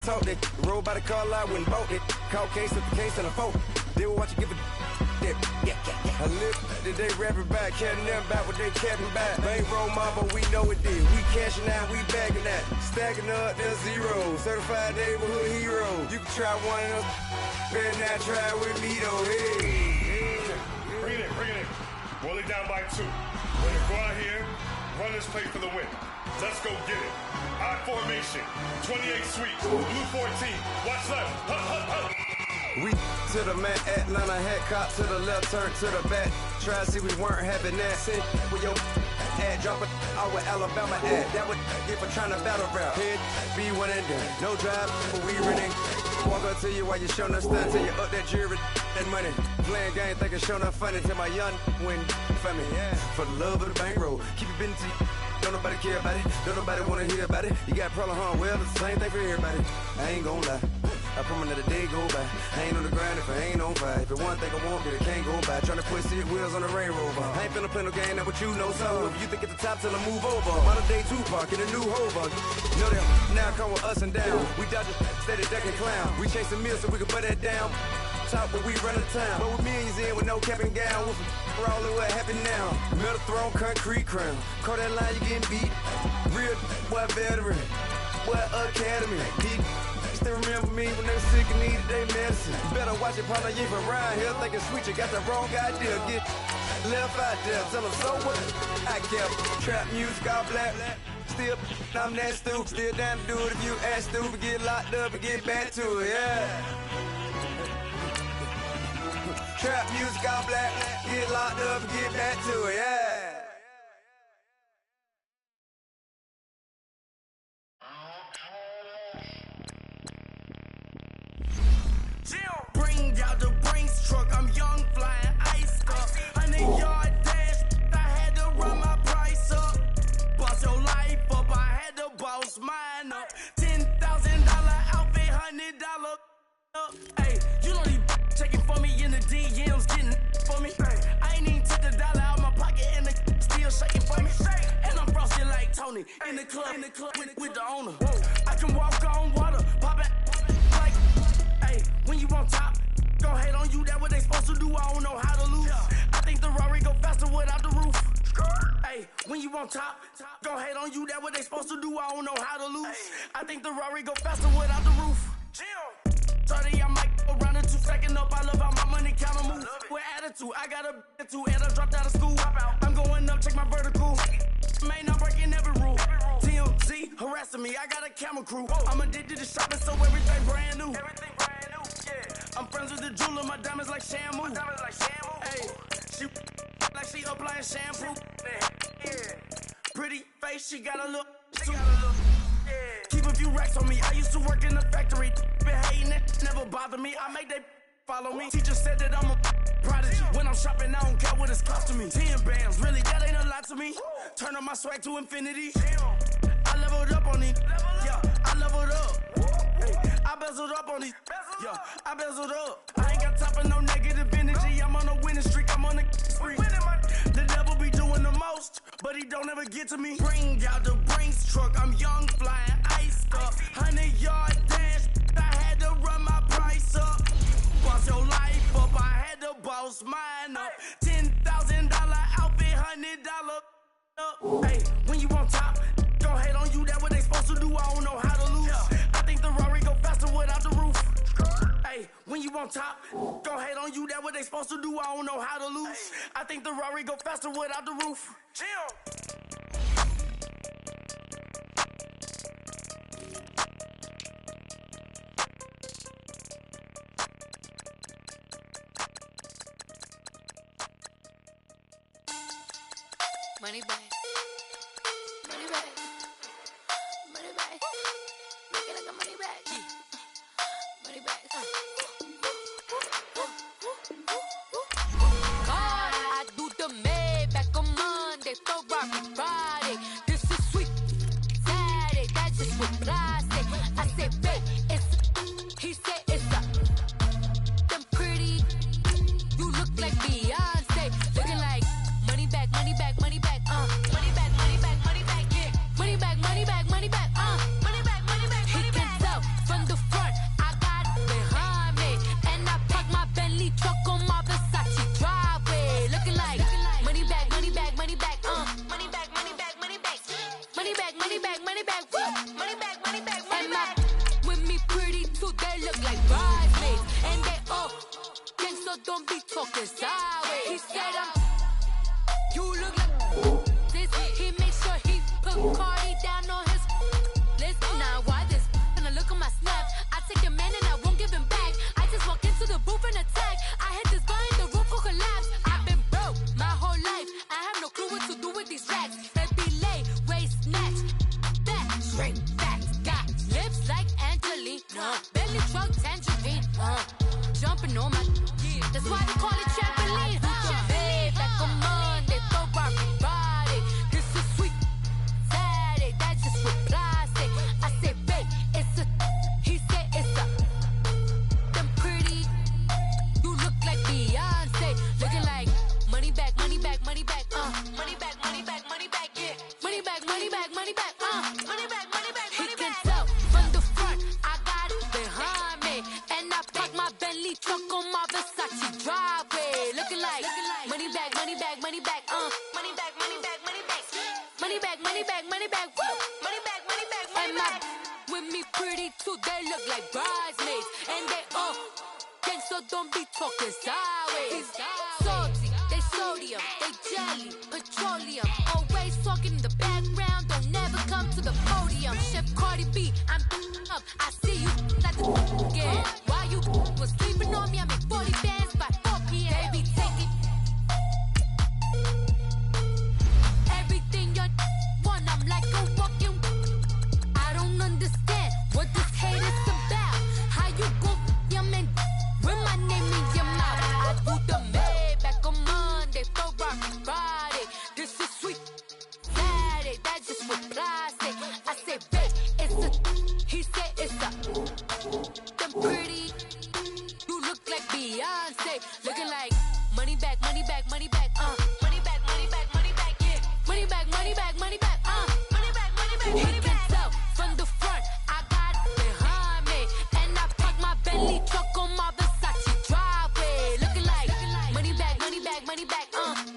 talk that. Roll by the car lot, went and bought it. Caught case at the case and a phone. They will watch you give a dip. I live that they rapping back, caring them back what they capping back. Bankroll mama, we know it did. We cashing out, we bagging that. Stacking up, there's zero. Certified neighborhood hero. You can try one of them, better not try with me though. Hey. Bring it in. Roll it down by 2. We're gonna go out here, run this play for the win. Let's go get it. I formation, 28 sweet, blue 14. Watch left. Hup. We to the man, Atlanta head cop to the left, turn to the back. Try to see we weren't having that. Sit with your ad, drop it out with Alabama ad. That would get for trying to battle rap. Head, be one and done. No drive, but we running. Walk up to you while you showing us stuff till you up that jury and money. Playing game, thinking showing up funny till my young win for me. Yeah. For the love of the bankroll, keep it been to you. Don't nobody care about it, don't nobody wanna hear about it. You got a problem, huh? Well, it's the same thing for everybody. I ain't gon' lie, I promise that a day go by. I ain't on the grind if I ain't on fire. If it one thing I want, then it can't go by. Tryna put 6 wheels on the Range Rover. I ain't finna play no game, that what you know. So if you think it's the top till I move over, modern day Tupac in a new hover. You know that now come with us and down. We dodge steady ducking clown. We chasing meals so we can put that down. Top but we run the town. But with millions in with no cap and gown. We're all in what happened now. Metal throne, concrete crown. Call that line, you getting beat. Real what veteran, what academy. He still remember me when they were sick and needed their medicine. You better watch it, partner, you ain't around here thinking sweet. You got the wrong idea. Get left out there, tell them so what? I kept trap music all black. Still, I'm that stupid. Still down to do it if you ask stupid. Get locked up and get back to it, yeah. Trap music all black, get locked up and get back to it, yeah. Bring out the Brinks truck, I'm young, flying ice up. 100-yard dash, I had to run my price up. Boss your life up, I had to boss mine up. $10,000 outfit, $100 up. Hey, you know these checking for me in the DMs, getting for me. I ain't even took the dollar out my pocket and the still shaking for me. And I'm frosted like Tony in the club with the owner. I can walk on water, pop it like, hey, when you on top, gon' hate on you, that what they supposed to do, I don't know how to lose. I think the Rari go faster without the roof. Hey, when you on top, gon' hate on you, that what they supposed to do, I don't know how to lose. I think the Rari go faster without the roof. 30, I might go around in 2 seconds up. I love how my money counter moves. With attitude, I got a attitude, and I dropped out of school. I'm going up, check my vertical. Man, I'm breaking every rule. TMZ harassing me, I got a camera crew. I'm addicted to shopping, so everything brand new. I'm friends with the jeweler, my diamonds like shampoo. Hey, she like she applying shampoo. Pretty face, she got a look too. Keep a few racks on me. I used to work in the factory. Been hating it, never bother me. I make they follow me. Teacher said that I'm a prodigy. When I'm shopping, I don't care what it's costing me. 10 bands, really, that ain't a lot to me. Turn up my swag to infinity. I leveled up on these. Yeah, I leveled up. Hey, I bezeled up on these. Yeah, I bezeled up. I ain't got time for no negative energy. I'm on a winning streak. I'm on a spree. The devil be doing the most, but he don't ever get to me. Bring out the Brinks truck. I'm young, flying ice up. 100-yard dash. I had to run my price up. Boss your life up. I had to boss mine up. $10,000 outfit, $100 up. Hey, when you on top, gon' hate on you. That what they supposed to do. I don't know how to lose. I think the Rari go faster without the roof. Hey, when you on top, gon' hate on you, that what they supposed to do, I don't know how to lose. I think the Rari go faster without the roof. Money back. Money back. Money back. Make it like a money back. Money back. God, I do the Maybach on Monday, Ferrari Friday. This is sweet Saturday, that's just what I say. I said, babe, it's, he said it's a, them pretty, you look like Beyonce, looking like money back, money back, money back, money back, money back, money back, yeah. don't be talking sideways. He said you look like this. He make sure he put Cardi down on his list. Now why this? Gonna look on my snap. I take a man and I won't give him back. I just walk into the booth and attack. I hit this guy in the roof will collapse. I've been broke my whole life. I have no clue what to do with these racks. That be lay, waist snatch, back, shrink back. Got lips like Angelina, belly truck tangerine. Jumping on my, that's why they call it trampoline. Babe, like a Monday, throw rock body. This is sweet Saturday, that's just with plastic. I say, babe, it's a, he said it's a, them pretty, you look like Beyonce. Looking like money back, money back, money back, money back, money back, money back, yeah. Money back, money back, money back, money back, money back, money back. He can tell from the front, I got it behind me. And I park my Bentley truck on my Versace driveway. Looking like money back, money back, money back, money back, money back, money back, money back, money back, money back, woo. Money back, money back, money back. With me pretty too, they look like bridesmaids. And they all gang, so don't be talking sideways. Salty, they sodium, they jelly, petroleum. Always talking in the background, don't never come to the podium. Chef Cardi B, I'm up, I see you like the again. While you was sleeping on me, I make 40 bands by 4 p.m. Baby, take it. Everything you want, I'm like a walking. I don't understand what this hate is about. How you go, your man, with my name in your mouth. I do the Maybach on Monday, throw rock Friday. This is sweet Saturday, that's just with plastic. I say, babe, it's a, he said it's a, them pretty, you look like Beyonce. Looking like money back, money back, money back, money back, money back, money back, yeah. Money back, money back, money back, money back, money back, money back. He can tell from the front, I got it behind me. And I park my Bentley truck on my Versace driveway. Looking like money back, money back, money back,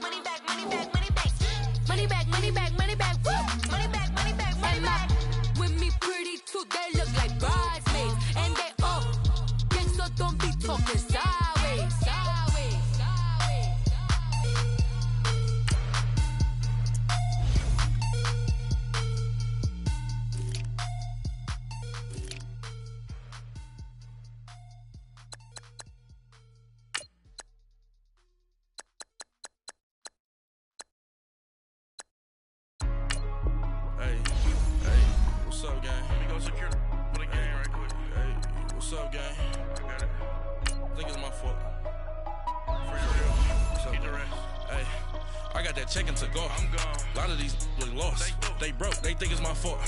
money back, money back, money back, money back, money back, money back, woo. Money back, money back, money back. With me pretty too, they look like bridesmaids. And they all gang, so don't be talking sideways, sideways, sideways. Hey, what's up, gang? Let me go secure the game right quick. Hey, what's up, gang? I got it. I think it's my fault. For real. What's up, man? Hey, I got that check-in to go. I'm gone. A lot of these look lost. They broke. They think it's my fault.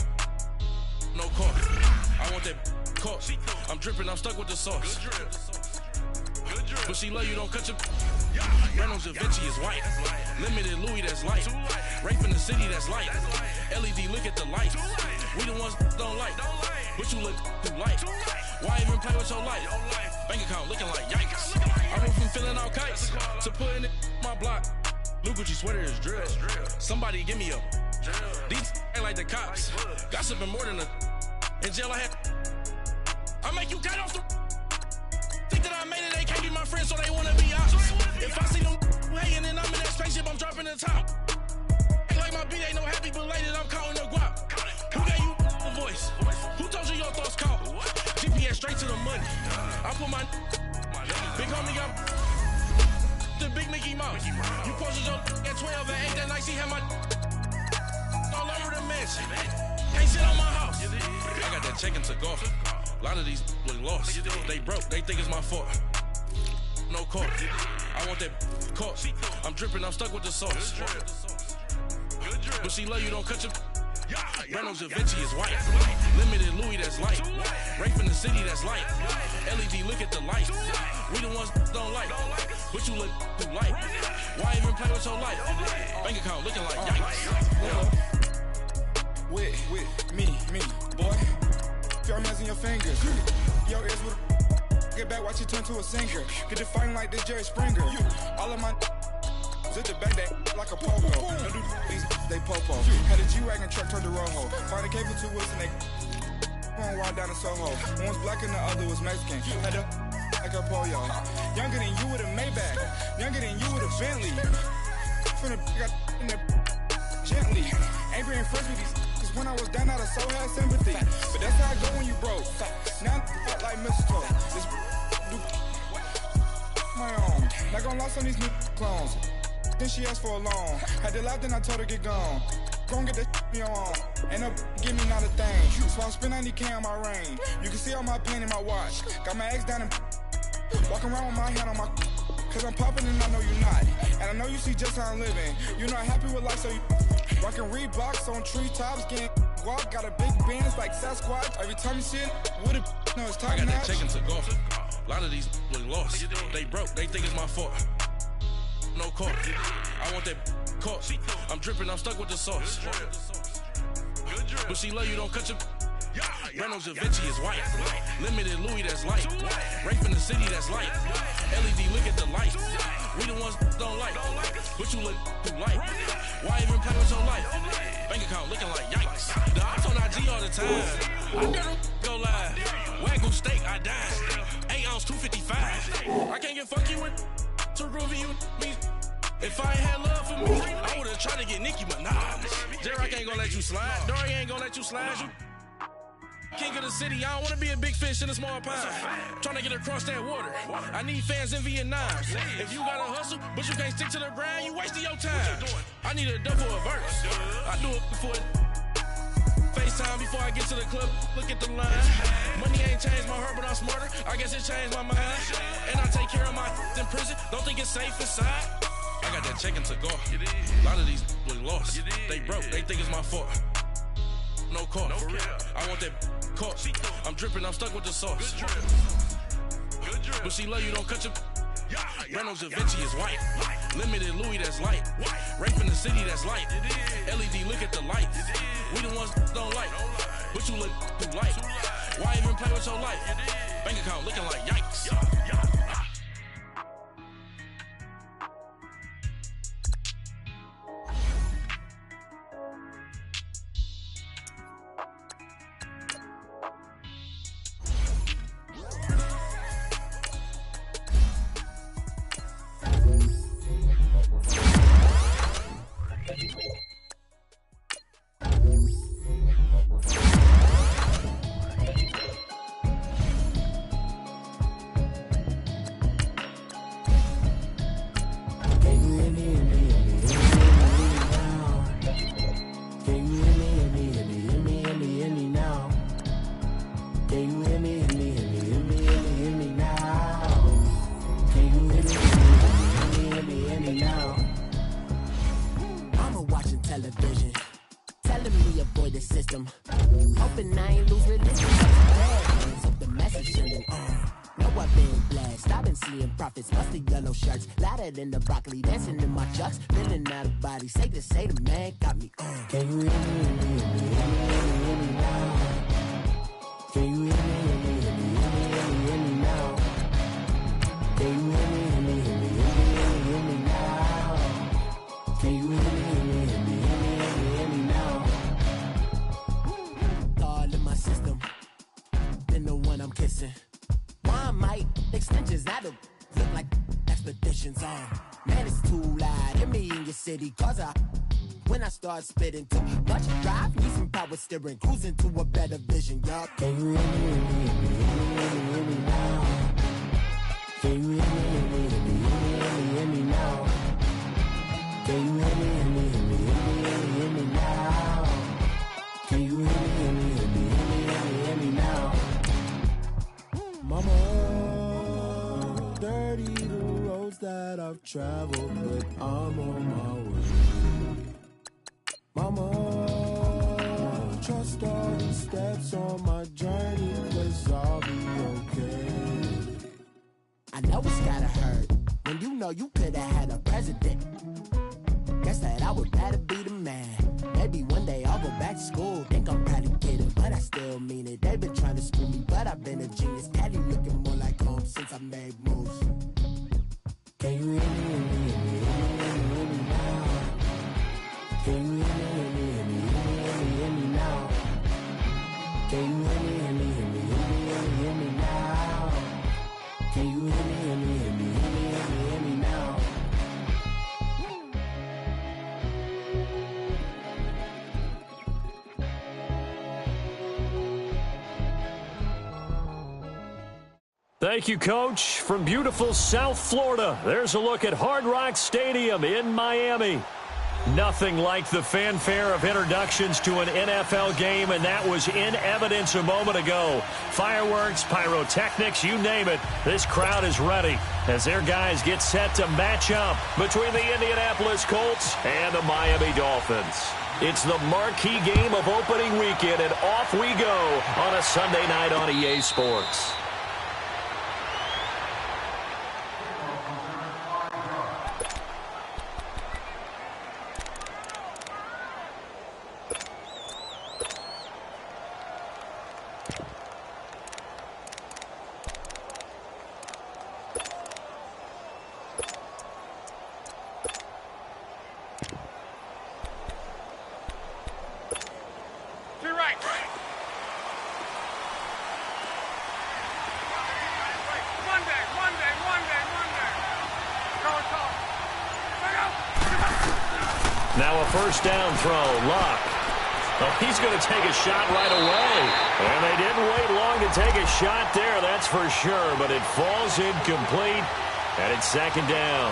No car. I want that caught. I'm dripping. I'm stuck with the sauce. Good drip. But she love you, don't cut your. Reynolds Da Vinci is white. Limited Louis, that's light. Rape in the city, that's light. LED, look at the lights. We the ones don't like. But you look too light. Why even play with your life? Bank account looking like yikes. I went from filling out kites to putting it my block. Blue Gucci sweater is drill. Somebody give me a. These ain't like the cops. Gossiping more than a. In jail I had. I make you get off the. Think that I made it, they can't be my friends, so they wanna be ops. If I see them hating and I'm in that spaceship, I'm dropping the top. Ain't like my beat ain't no happy belated, I'm counting the guap. Who gave you a voice? Who told you your thoughts count? GPS straight to the money. I put my big homie got the big Mickey Mouse. You posted your at 12 and 8 that night, she had my all over the mansion. Can't sit on my house. I got that check-in to go. A lot of these look lost. They broke, they think it's my fault. No car. I want that caught. I'm dripping, I'm stuck with the sauce. But she love you, don't cut your. Reynolds Da Vinci is white. Limited Louis, that's light. Rape in the city, that's light. LED, look at the lights. We the ones don't like. But you look too light. Why even play with your life? Bank account looking like yikes. With me, boy. Your hands in your fingers. Your ears with a get back, watch you turn to a singer. Get the fighting like this Jerry Springer. All of my zip the back that like a pogo. Don't do these, they popo. Had a G-Wagon truck turned to Rojo. Find a cable 2 wheels and they one wild down in Soho. One was black and the other was Mexican. Had a like like a polio. Younger than you with a Maybach. Younger than you with a Bentley. From the got in the gently. Angry and fresh with these. Cause when I was down, I so had sympathy. But that's how I go when you broke. Now I'm like mistletoe. This do my own. Not gonna lost on these new clones. Then she asked for a loan. Had to laugh, then I told her get gone. Gon' get that me on. Ain't no give me not a thing. So I spend 90K on my ring. You can see all my pain in my watch. Got my ex down and walking around with my hand on my. Cause I'm popping and I know you're not. And I know you see just how I'm living. You're not happy with life, so you rockin' Reeboks on treetops, getting walk. Got a big Benz like Sasquatch. Every time you see it, with it, no, it's top I got notch. that chicken to go. A lot of these look lost. They broke, they think it's my fault. No court. I want that caught. I'm dripping, I'm stuck with the sauce. But she love you, don't cut your. Reynolds Da Vinci is white. Limited Louis, that's light. Rape in the city, that's light. LED, look at the lights. We the ones don't like. But you look too light. Why even play with your life? Bank account looking like yikes. The ops on IG all the time. I dare them go live. Wagyu steak, I died. 8 ounce, 255. I can't get fuck you with. Too groovy, you me. If I ain't had love for me, I would've tried to get Nicki Minaj. J-Rock ain't gonna let you slide. Dory ain't gonna let you slide. You king of the city, I don't wanna be a big fish in a small pond. Trying to get across that water. I need fans in Vietnam. If you gotta hustle, but you can't stick to the grind, you wasting your time. I need a double a verse. I do it before FaceTime before I get to the club. Look at the line. Money ain't changed my heart, but I'm smarter. I guess it changed my mind. And I take care of my in prison. Don't think it's safe inside. I got that chicken to go. A lot of these look lost. They broke, they think it's my fault. No court. I want that caught. I'm dripping, I'm stuck with the sauce. But she love you, don't cut your. Reynolds Da Vinci is white. Limited Louis, that's light. Rape in the city, that's light. LED, look at the lights. We the ones don't like. But you look too light. Why even play with your life? Bank account looking like yikes. In the broccoli, dancing in my chucks, feeling out of body. Say the man got me. Can you hear me now? Can you hear me now? Can you hear me now? Can you hear me now? All in my system, then the one I'm kissing. Why might extensions out of look like expeditions on. Man, it's too loud. Hear me in your city, cause when I start spitting too much drive, need some power steering, cruising to a better vision, y'all. Can you hear me now? Can you hear me now? Can you hear me now? Can you hear me now? Mama, dirty the roads that I've traveled, but I'm on my way. Mama, trust all the steps on my journey, 'cause I'll be okay. I know it's gotta hurt when you know you could've had a president. Guess that I would rather be the man. Maybe one day I'll go back to school. Think I'm probably kidding, but I still mean it. They've been trying to screw me, but I've been a genius. Cali looking more like home since I made moves. Can you hear me now? Can you hear me now? Can you hear me now? Can you hear me Thank you, Coach. From beautiful South Florida, there's a look at Hard Rock Stadium in Miami. Nothing like the fanfare of introductions to an NFL game, and that was in evidence a moment ago. Fireworks, pyrotechnics, you name it. This crowd is ready as their guys get set to match up between the Indianapolis Colts and the Miami Dolphins. It's the marquee game of opening weekend, and off we go on a Sunday night on EA Sports. Now a first down throw. Luck. Oh, he's going to take a shot right away. And they didn't wait long to take a shot there, that's for sure. But it falls incomplete, and it's second down.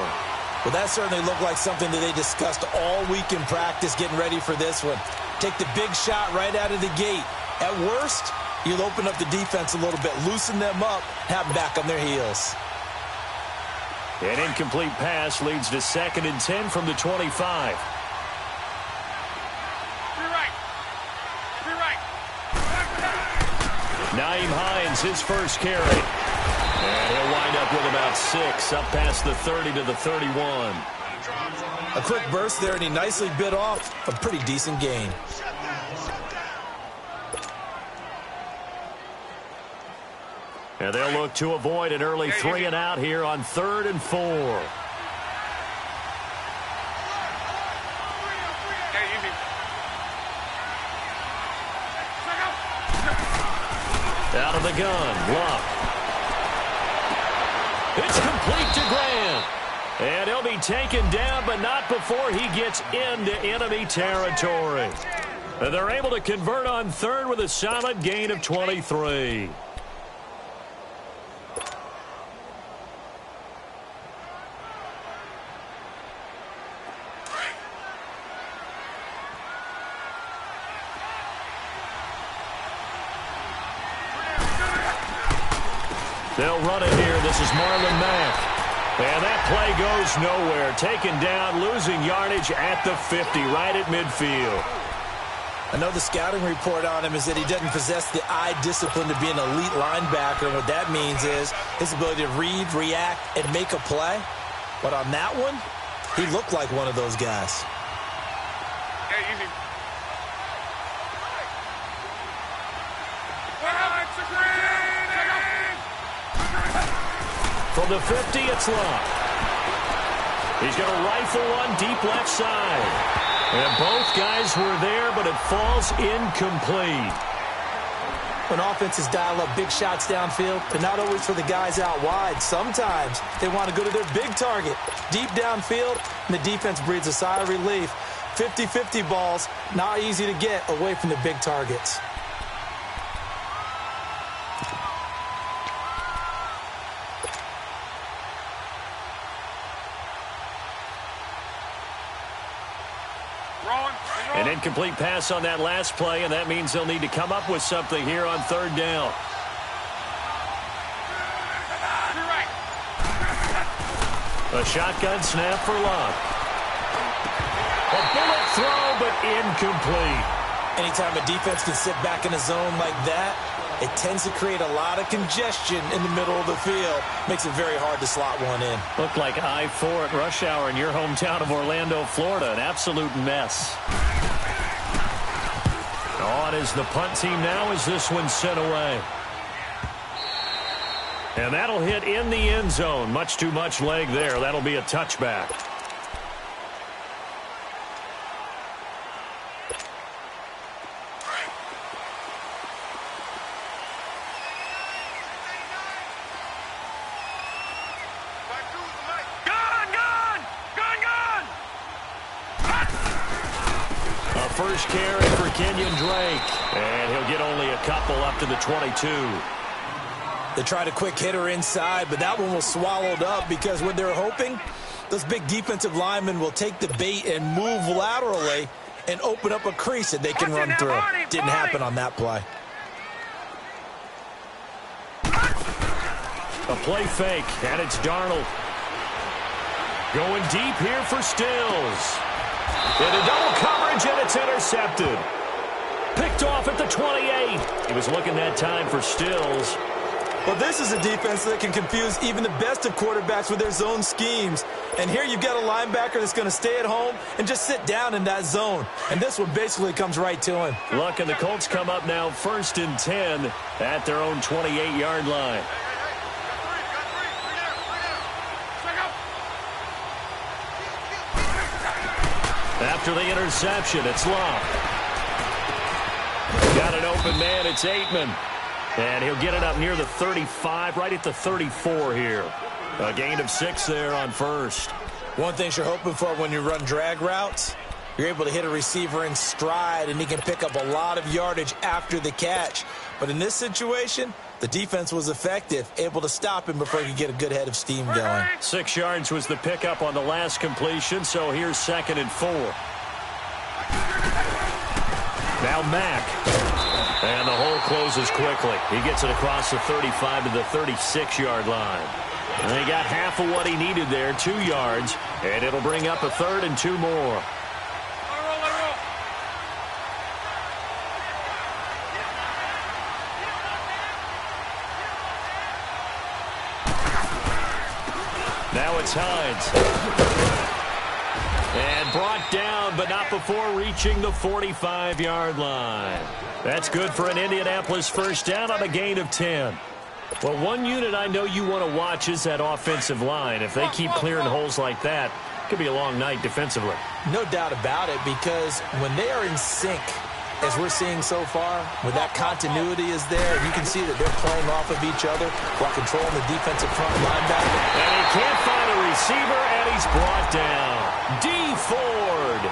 Well, that certainly looked like something that they discussed all week in practice getting ready for this one. Take the big shot right out of the gate. At worst, you'll open up the defense a little bit, loosen them up, have them back on their heels. An incomplete pass leads to 2nd and 10 from the 25. Naeem Hines, his first carry. And he'll wind up with about 6, up past the 30 to the 31. A quick burst there, and he nicely bit off a pretty decent gain. And they'll look to avoid an early 3 and out here on 3rd and 4. Out of the gun, Luck. It's complete to Graham. And he'll be taken down, but not before he gets into enemy territory. And they're able to convert on 3rd with a solid gain of 23. They'll run it here. This is Marlon Mack. And that play goes nowhere. Taken down, losing yardage at the 50, right at midfield. I know the scouting report on him is that he doesn't possess the eye discipline to be an elite linebacker. And what that means is his ability to read, react, and make a play. But on that one, he looked like one of those guys. From the 50, it's Luck. He's going to rifle one deep left side. And both guys were there, but it falls incomplete. When offenses dial up big shots downfield, they're not always for the guys out wide. Sometimes they want to go to their big target, deep downfield, and the defense breathes a sigh of relief. 50-50 balls, not easy to get away from the big targets. An incomplete pass on that last play, and that means they'll need to come up with something here on 3rd down. A shotgun snap for Luck. A bullet throw, but incomplete. Anytime a defense can sit back in a zone like that, it tends to create a lot of congestion in the middle of the field. Makes it very hard to slot one in. Looked like I-4 at rush hour in your hometown of Orlando, Florida. An absolute mess. On is the punt team now as this one's sent away. And that'll hit in the end zone. Much too much leg there. That'll be a touchback. First carry for Kenyon Drake. And he'll get only a couple up to the 22. They tried a quick hitter inside, but that one was swallowed up because what they're hoping, those big defensive linemen will take the bait and move laterally and open up a crease that they can run through. Didn't happen on that play. A play fake, and it's Darnold. Going deep here for Stills. Into double coverage, and it's intercepted. Picked off at the 28. He was looking that time for Stills. Well, this is a defense that can confuse even the best of quarterbacks with their zone schemes. And here you've got a linebacker that's going to stay at home and just sit down in that zone. And this one basically comes right to him. Luck, and the Colts come up now 1st and 10 at their own 28-yard line. After the interception, it's Luck. Got an open man, it's Aitman. And he'll get it up near the 35, right at the 34 here. A gain of 6 there on first. One thing you're hoping for when you run drag routes, you're able to hit a receiver in stride, and he can pick up a lot of yardage after the catch. But in this situation, the defense was effective, able to stop him before he could get a good head of steam going. 6 yards was the pickup on the last completion, so here's 2nd and 4. Now Mack. And the hole closes quickly. He gets it across the 35 to the 36-yard line. And he got half of what he needed there, 2 yards. And it'll bring up a 3rd and 2 more. Now it's Hines. And brought down, but not before reaching the 45-yard line. That's good for an Indianapolis first down on a gain of 10. Well, one unit I know you want to watch is that offensive line. If they keep clearing holes like that, it could be a long night defensively. No doubt about it, because when they are in sync, as we're seeing so far, when that continuity is there, you can see that they're playing off of each other while controlling the defensive front linebacker. And he can't find a receiver, and he's brought down. D. Ford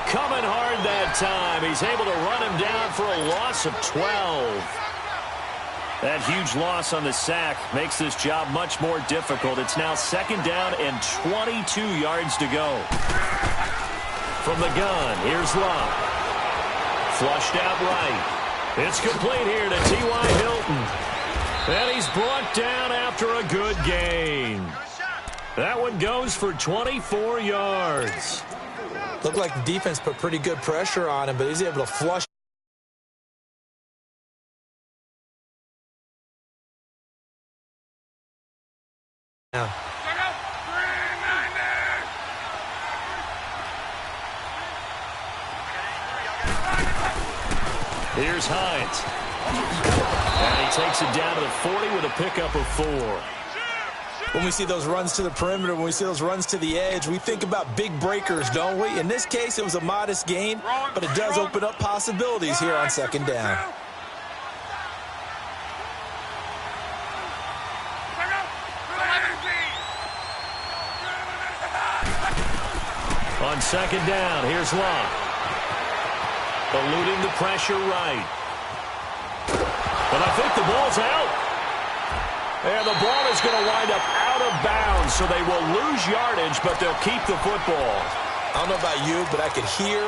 coming hard that time. He's able to run him down for a loss of 12. That huge loss on the sack makes this job much more difficult. It's now 2nd down and 22 yards to go. From the gun, here's Luck. Flushed out right. It's complete here to T.Y. Hilton. And he's brought down after a good gain. That one goes for 24 yards. Looked like the defense put pretty good pressure on him, but he's able to flush. Now. Here's Hines. And he takes it down to the 40 with a pickup of 4. When we see those runs to the perimeter, when we see those runs to the edge, we think about big breakers, don't we? In this case, it was a modest gain, but it does open up possibilities here on 2nd down. On 2nd down, here's Luck. Eluding the pressure right. But I think the ball's out. And the ball is going to wind up out of bounds, so they will lose yardage, but they'll keep the football. I don't know about you, but I could hear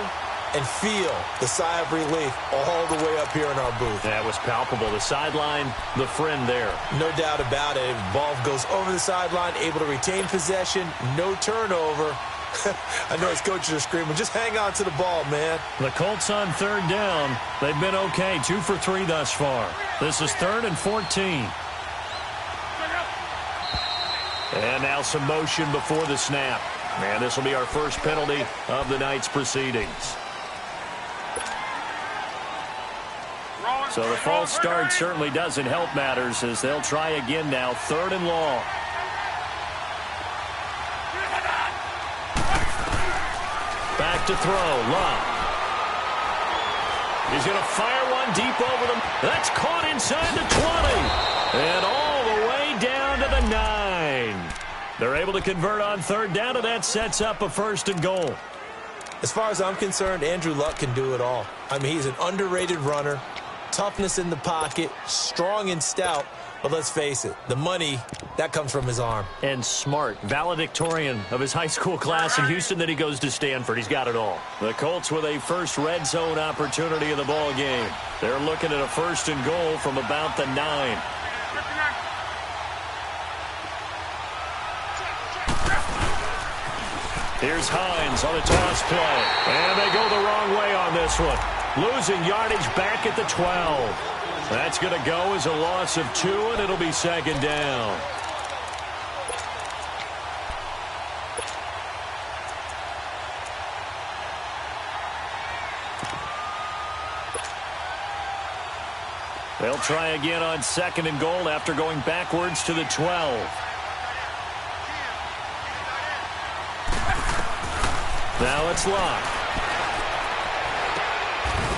and feel the sigh of relief all the way up here in our booth. That was palpable. The sideline, the friend there. No doubt about it. Ball goes over the sideline, able to retain possession, no turnover. I know his coaches are screaming, just hang on to the ball, man. The Colts on 3rd down. They've been okay, 2 for 3 thus far. This is 3rd and 14. And now some motion before the snap. And this will be our first penalty of the night's proceedings. So the false start certainly doesn't help matters as they'll try again now, 3rd and long. Back to throw, Luck. He's going to fire one deep over them. That's caught inside the 20. And all the way down to the 9. They're able to convert on 3rd down, and that sets up a 1st and goal. As far as I'm concerned, Andrew Luck can do it all. I mean, he's an underrated runner, toughness in the pocket, strong and stout, But let's face it, the money, that comes from his arm. And smart, valedictorian of his high school class in Houston, then he goes to Stanford. He's got it all. The Colts with a first red zone opportunity of the ball game. They're looking at a 1st and goal from about the 9. Here's Hines on a toss play. And they go the wrong way on this one. Losing yardage back at the 12. That's going to go as a loss of 2, and it'll be 2nd down. They'll try again on 2nd and goal after going backwards to the 12. Now it's locked.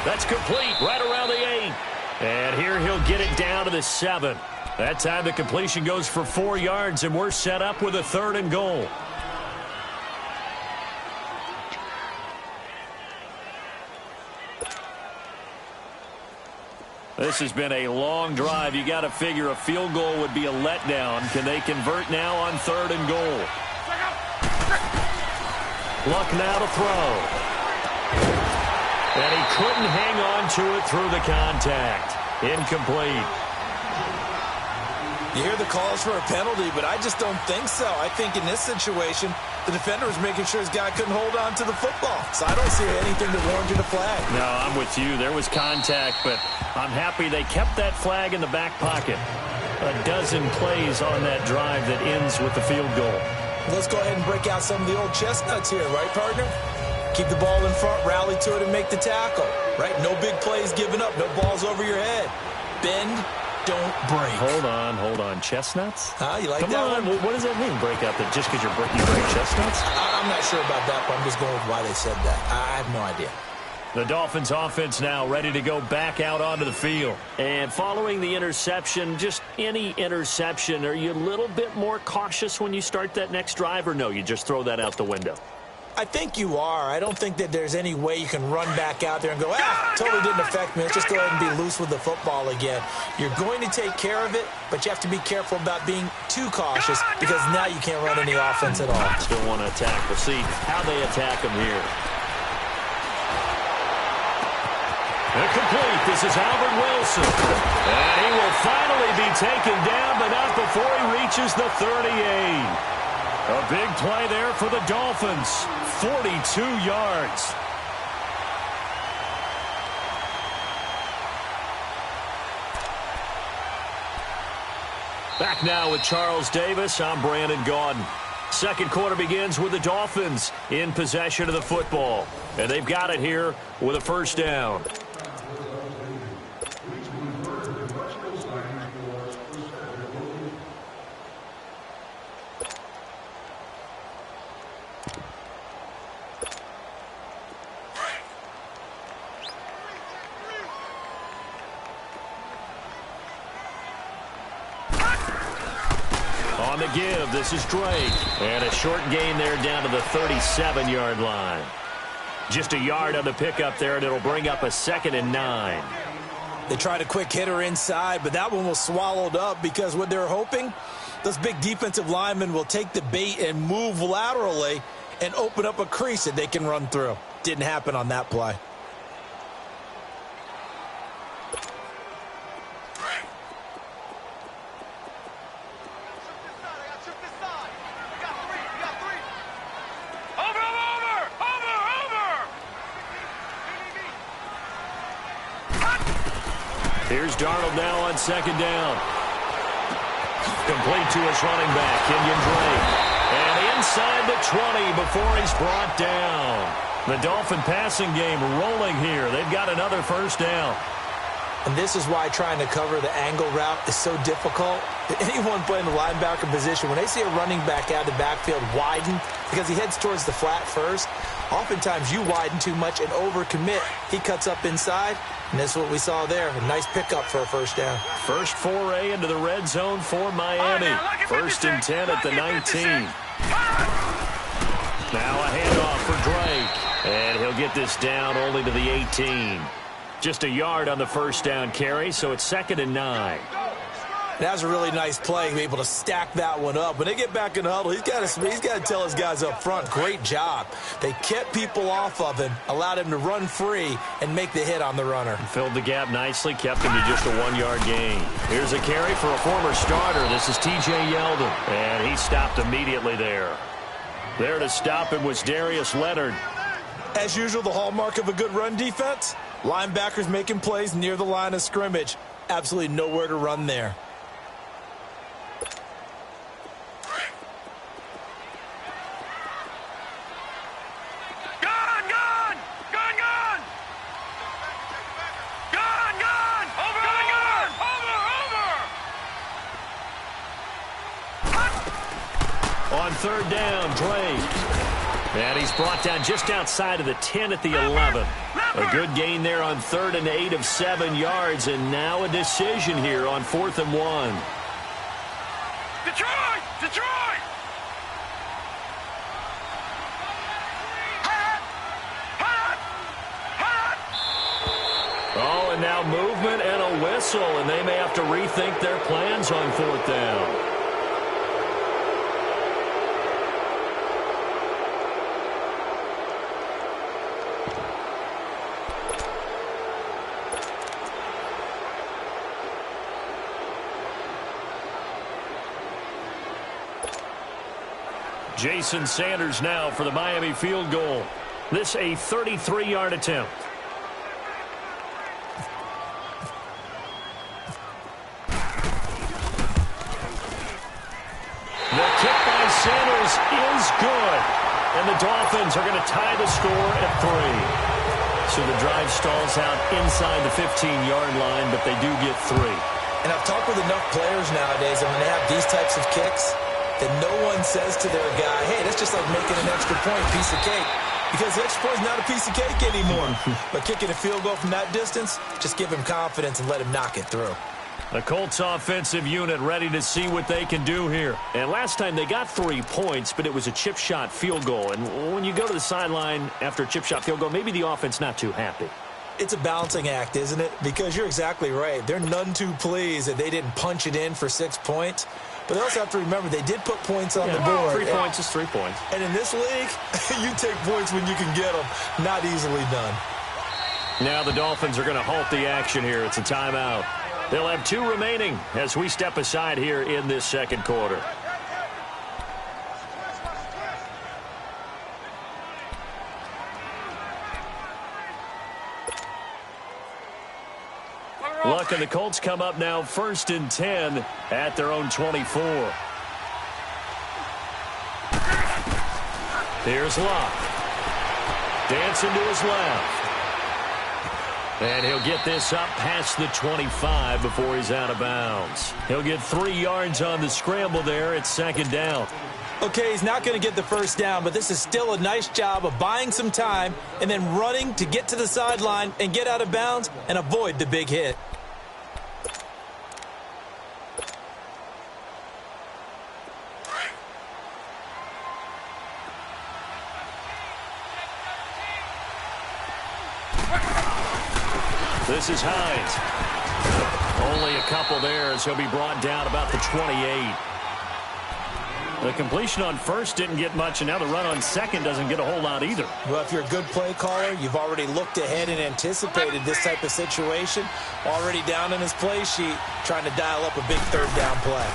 That's complete right around the 8. And here he'll get it down to the 7. That time the completion goes for 4 yards, and we're set up with a 3rd and goal. This has been a long drive. You got to figure a field goal would be a letdown. Can they convert now on 3rd and goal? Luck now to throw. And he couldn't hang on to it through the contact. Incomplete. You hear the calls for a penalty, but I just don't think so. I think in this situation, the defender was making sure his guy couldn't hold on to the football. So I don't see anything that warranted a flag. No, I'm with you. There was contact, but I'm happy they kept that flag in the back pocket. A dozen plays on that drive that ends with the field goal. Let's go ahead and break out some of the old chestnuts here, right, partner? Keep the ball in front, rally to it, and make the tackle, right? No big plays given up, no balls over your head. Bend, don't break. Hold on. Chestnuts? You like Come that on. one? What does that mean, break out? That just because you break chestnuts? I'm not sure about that, but I'm just going with why they said that. I have no idea. The Dolphins offense now ready to go back out onto the field. And following the interception, just any interception, are you a little bit more cautious when you start that next drive, or no, you just throw that out the window? I think you are. I don't think that there's any way you can run back out there and go, totally didn't affect me. Let's just go ahead and be loose with the football again. You're going to take care of it, but you have to be careful about being too cautious because now you can't run any offense at all. Still want to attack. We'll see how they attack him here. Incomplete. This is Albert Wilson. And he will finally be taken down, but not before he reaches the 38. A big play there for the Dolphins. 42 yards. Back now with Charles Davis. I'm Brandon Gaudin. Second quarter begins with the Dolphins in possession of the football. And they've got it here with a 1st down. On the give, this is Drake. And a short gain there down to the 37-yard line. Just a yard on the pickup there, and it'll bring up a 2nd and 9. They tried a quick hitter inside, but that one was swallowed up because what they're hoping, those big defensive linemen will take the bait and move laterally and open up a crease that they can run through. Didn't happen on that play. Here's Darnold now on 2nd down. Complete to his running back, Kenyon Drake. And inside the 20 before he's brought down. The Dolphin passing game rolling here. They've got another 1st down. And this is why trying to cover the angle route is so difficult. Anyone playing the linebacker position, when they see a running back out of the backfield widen because he heads towards the flat first, oftentimes you widen too much and overcommit. He cuts up inside, and that's what we saw there. A nice pickup for a 1st down. First foray into the red zone for Miami. 1st and 10 at the 19. Now a handoff for Drake. And he'll get this down only to the 18. Just a yard on the 1st down carry, so it's 2nd and 9. That was a really nice play to be able to stack that one up. When they get back in the huddle, he's got to tell his guys up front, great job. They kept people off of him, allowed him to run free, and make the hit on the runner. Filled the gap nicely, kept him to just a 1-yard gain. Here's a carry for a former starter. This is T.J. Yeldon, and he stopped immediately there. There to stop him was Darius Leonard. As usual, the hallmark of a good run defense, linebackers making plays near the line of scrimmage. Absolutely nowhere to run there. On third down, Drake. And he's brought down just outside of the 10 at the 11. A good gain there on 3rd and 8 of 7 yards, and now a decision here on 4th and 1. Detroit! Detroit! Oh, and now movement and a whistle, and they may have to rethink their plans on 4th down. Jason Sanders now for the Miami field goal. This a 33-yard attempt. The kick by Sanders is good. And the Dolphins are going to tie the score at 3. So the drive stalls out inside the 15-yard line, but they do get 3. And I've talked with enough players nowadays, and when they have these types of kicks, that no one says to their guy, hey, that's just like making an extra point, piece of cake. Because the extra point is not a piece of cake anymore. But kicking a field goal from that distance, just give him confidence and let him knock it through. The Colts offensive unit ready to see what they can do here. And last time they got 3 points, but it was a chip shot field goal. And when you go to the sideline after a chip shot field goal, maybe the offense not too happy. It's a balancing act, isn't it? Because you're exactly right. They're none too pleased that they didn't punch it in for 6 points. But they also have to remember they did put points on the board. 3 points is 3 points. And in this league, you take points when you can get them. Not easily done. Now the Dolphins are going to halt the action here. It's a timeout. They'll have 2 remaining as we step aside here in this second quarter. Luck and the Colts come up now 1st and 10 at their own 24. Here's Luck. Dancing to his left. And he'll get this up past the 25 before he's out of bounds. He'll get 3 yards on the scramble there at 2nd down. Okay, he's not going to get the first down, but this is still a nice job of buying some time and then running to get to the sideline and get out of bounds and avoid the big hit. This is Hines. Only a couple there as he'll be brought down about the 28. The completion on first didn't get much, and now the run on second doesn't get a whole lot either. Well, if you're a good play caller, you've already looked ahead and anticipated this type of situation. Already down in his play sheet, trying to dial up a big 3rd down play.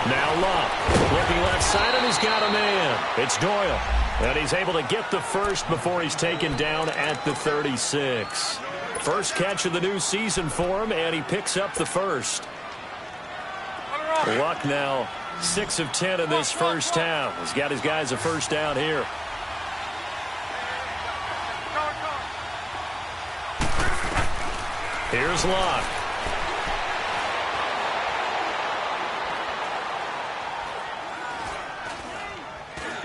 Now Luck, looking left side, and he's got a man. It's Doyle. And he's able to get the first before he's taken down at the 36. First catch of the new season for him, and he picks up the first. Luck now 6 of 10 in this first half. He's got his guys a first down here. Here's Luck.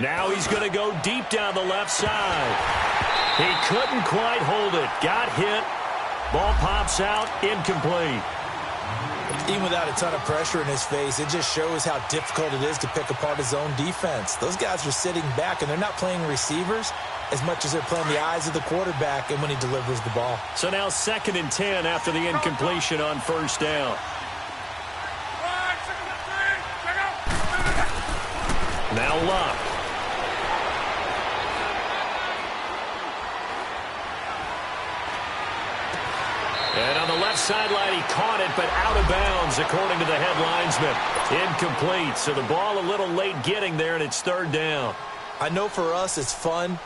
Now he's going to go deep down the left side. He couldn't quite hold it. Got hit. Ball pops out. Incomplete. Even without a ton of pressure in his face, it just shows how difficult it is to pick apart his own defense. Those guys are sitting back, and they're not playing receivers as much as they're playing the eyes of the quarterback and when he delivers the ball. So now 2nd and 10 after the incompletion on 1st down. Now Luck. And on the left sideline, he caught it, but out of bounds, according to the head linesman. Incomplete, so the ball a little late getting there, and it's 3rd down. I know for us it's fun,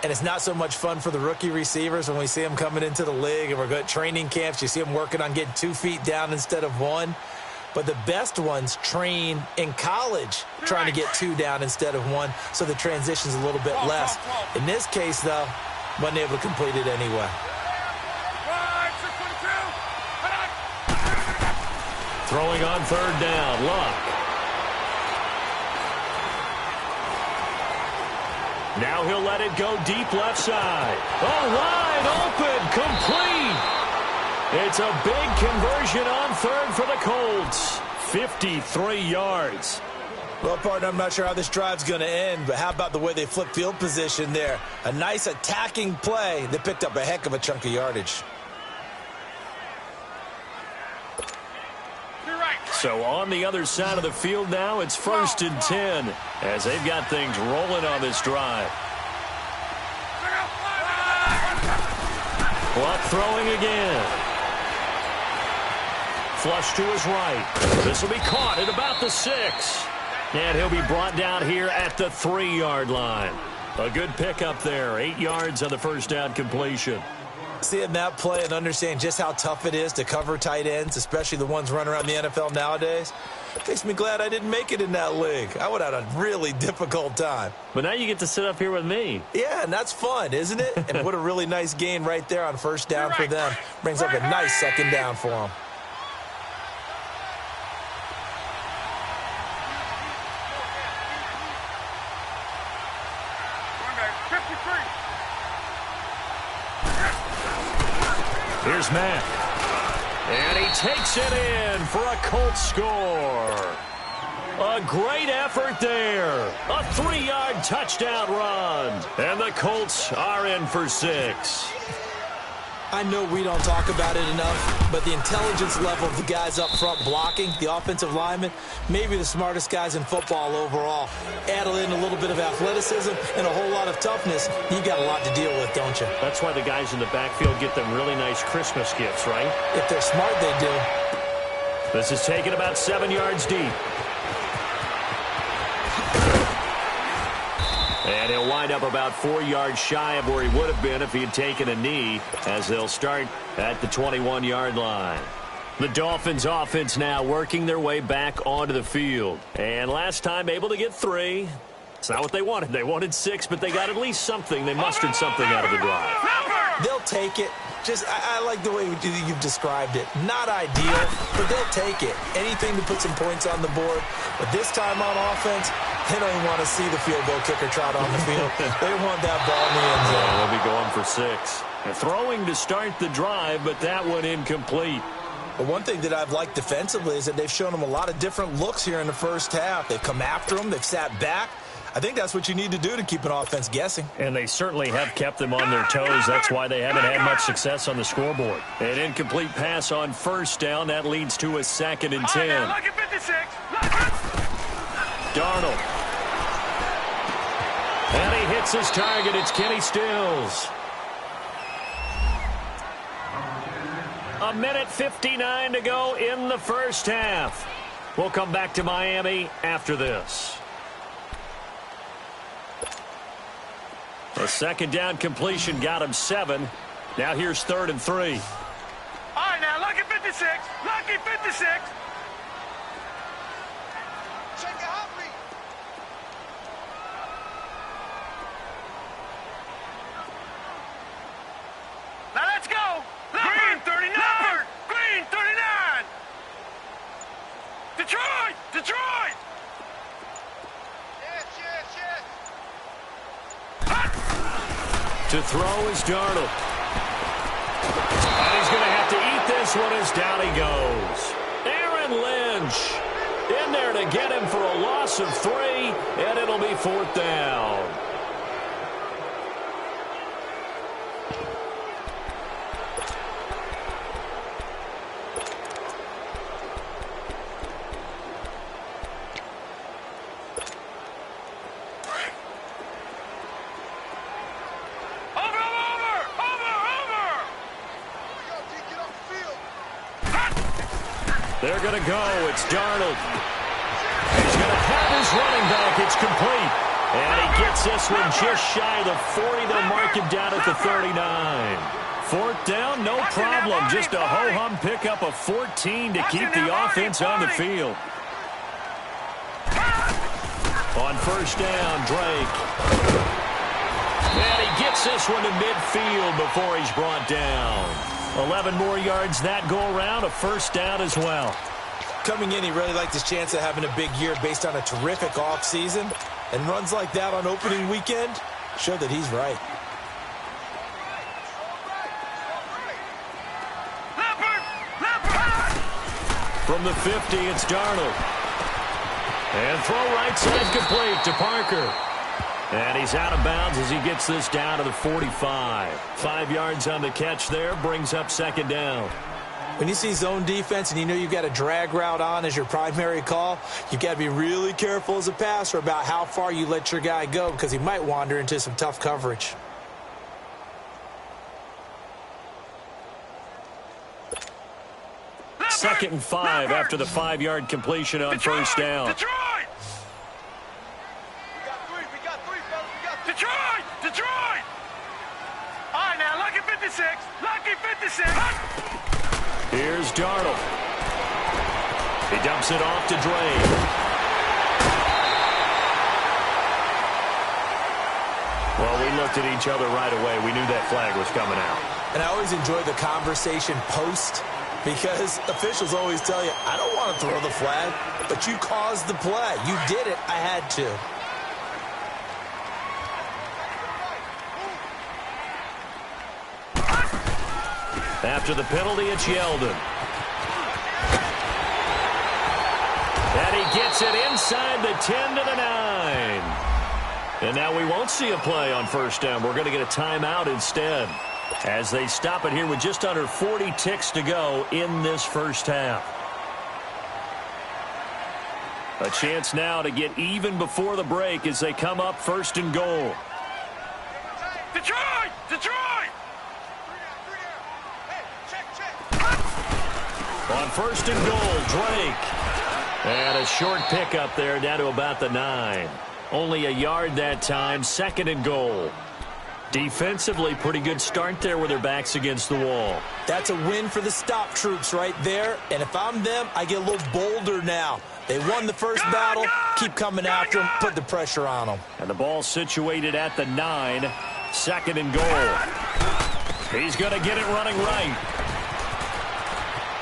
and it's not so much fun for the rookie receivers when we see them coming into the league, and we're going to training camps. You see them working on getting 2 feet down instead of 1. But the best ones train in college trying to get 2 down instead of 1, so the transition's a little bit less. In this case, though, wasn't able to complete it anyway. Throwing on 3rd down, Luck. Now he'll let it go deep left side. Oh, wide open, complete. It's a big conversion on 3rd for the Colts. 53 yards. Well, partner, I'm not sure how this drive's going to end, but how about the way they flip field position there? A nice attacking play. They picked up a heck of a chunk of yardage. So on the other side of the field now, it's 1st and 10 as they've got things rolling on this drive. Luck throwing again. Flush to his right. This will be caught at about the 6. And he'll be brought down here at the 3-yard line. A good pickup there. 8 yards on the 1st down completion. Seeing that play and understanding just how tough it is to cover tight ends, especially the ones running around the NFL nowadays, makes me glad I didn't make it in that league. I would have had a really difficult time. But now you get to sit up here with me. Yeah, and that's fun, isn't it? And what a really nice gain right there on 1st down for them. Brings up a nice 2nd down for them. Here's Mack. And he takes it in for a Colts score. A great effort there. A 3-yard touchdown run. And the Colts are in for 6. I know we don't talk about it enough, but the intelligence level of the guys up front blocking, the offensive linemen, maybe the smartest guys in football overall. Add in a little bit of athleticism and a whole lot of toughness, you've got a lot to deal with, don't you? That's why the guys in the backfield get them really nice Christmas gifts, right? If they're smart, they do. This is taken about 7 yards deep. And he'll wind up about 4 yards shy of where he would have been if he had taken a knee, as they'll start at the 21-yard line. The Dolphins offense now working their way back onto the field. And last time able to get 3. It's not what they wanted. They wanted 6, but they got at least something. They mustered something out of the drive. They'll take it. I like the way you've described it. Not ideal, but they'll take it. Anything to put some points on the board. But this time on offense, they don't even want to see the field goal kicker trot on the field. They want that ball in the end zone. Yeah, they'll be going for 6. They're throwing to start the drive, but that one incomplete. But one thing that I've liked defensively is that they've shown them a lot of different looks here in the 1st half. They've come after them. They've sat back. I think that's what you need to do to keep an offense guessing. And they certainly have kept them on their toes. That's why they haven't had much success on the scoreboard. An incomplete pass on 1st down. That leads to a 2nd and 10. Darnold. And he hits his target. It's Kenny Stills. 1:59 to go in the 1st half. We'll come back to Miami after this. A 2nd down completion got him 7. Now here's 3rd and 3. All right, now, lucky 56. Lucky 56. Check your heartbeat. Now let's go. Green 39. Leopard. Green 39. Detroit. Detroit. Yes, yes, yes. To throw is Darnold. And he's going to have to eat this one as down he goes. Aaron bunch. In there to get him for a loss of 3, and it'll be 4th down. They're going to go. It's Darnold. He's going to have his running back. It's complete. And he gets this one just shy of the 40. They'll mark him down at the 39. 4th down, no problem. Just a ho-hum pickup of 14 to keep the offense on the field. On 1st down, Drake. And he gets this one to midfield before he's brought down. 11 more yards that go around, a 1st down as well. Coming in, he really liked his chance of having a big year based on a terrific offseason. And runs like that on opening weekend show that he's right. From the 50, it's Darnold. And throw right side complete to Parker. And he's out of bounds as he gets this down to the 45. 5 yards on the catch there, brings up 2nd down. When you see zone defense and you know you've got a drag route on as your primary call, you've got to be really careful as a passer about how far you let your guy go because he might wander into some tough coverage. Second and 5 after the 5-yard completion on first down. Detroit! Detroit! All right, now, lucky 56. Lucky 56. Here's Darnold. He dumps it off to Drake. Well, we looked at each other right away. We knew that flag was coming out. And I always enjoy the conversation post because officials always tell you, I don't want to throw the flag, but you caused the play. You did it. I had to. After the penalty, it's Yeldon. And he gets it inside the 10 to the 9. And now we won't see a play on first down. We're going to get a timeout instead as they stop it here with just under 40 ticks to go in this first half. A chance now to get even before the break as they come up 1st and goal. Detroit! Detroit! On 1st and goal, Drake. And a short pickup there down to about the 9. Only a yard that time, 2nd and goal. Defensively, pretty good start there with their backs against the wall. That's a win for the stop troops right there. And if I'm them, I get a little bolder now. They won the first battle. Keep coming after them. Put the pressure on them. And the ball situated at the 9. 2nd and goal. He's going to get it running right.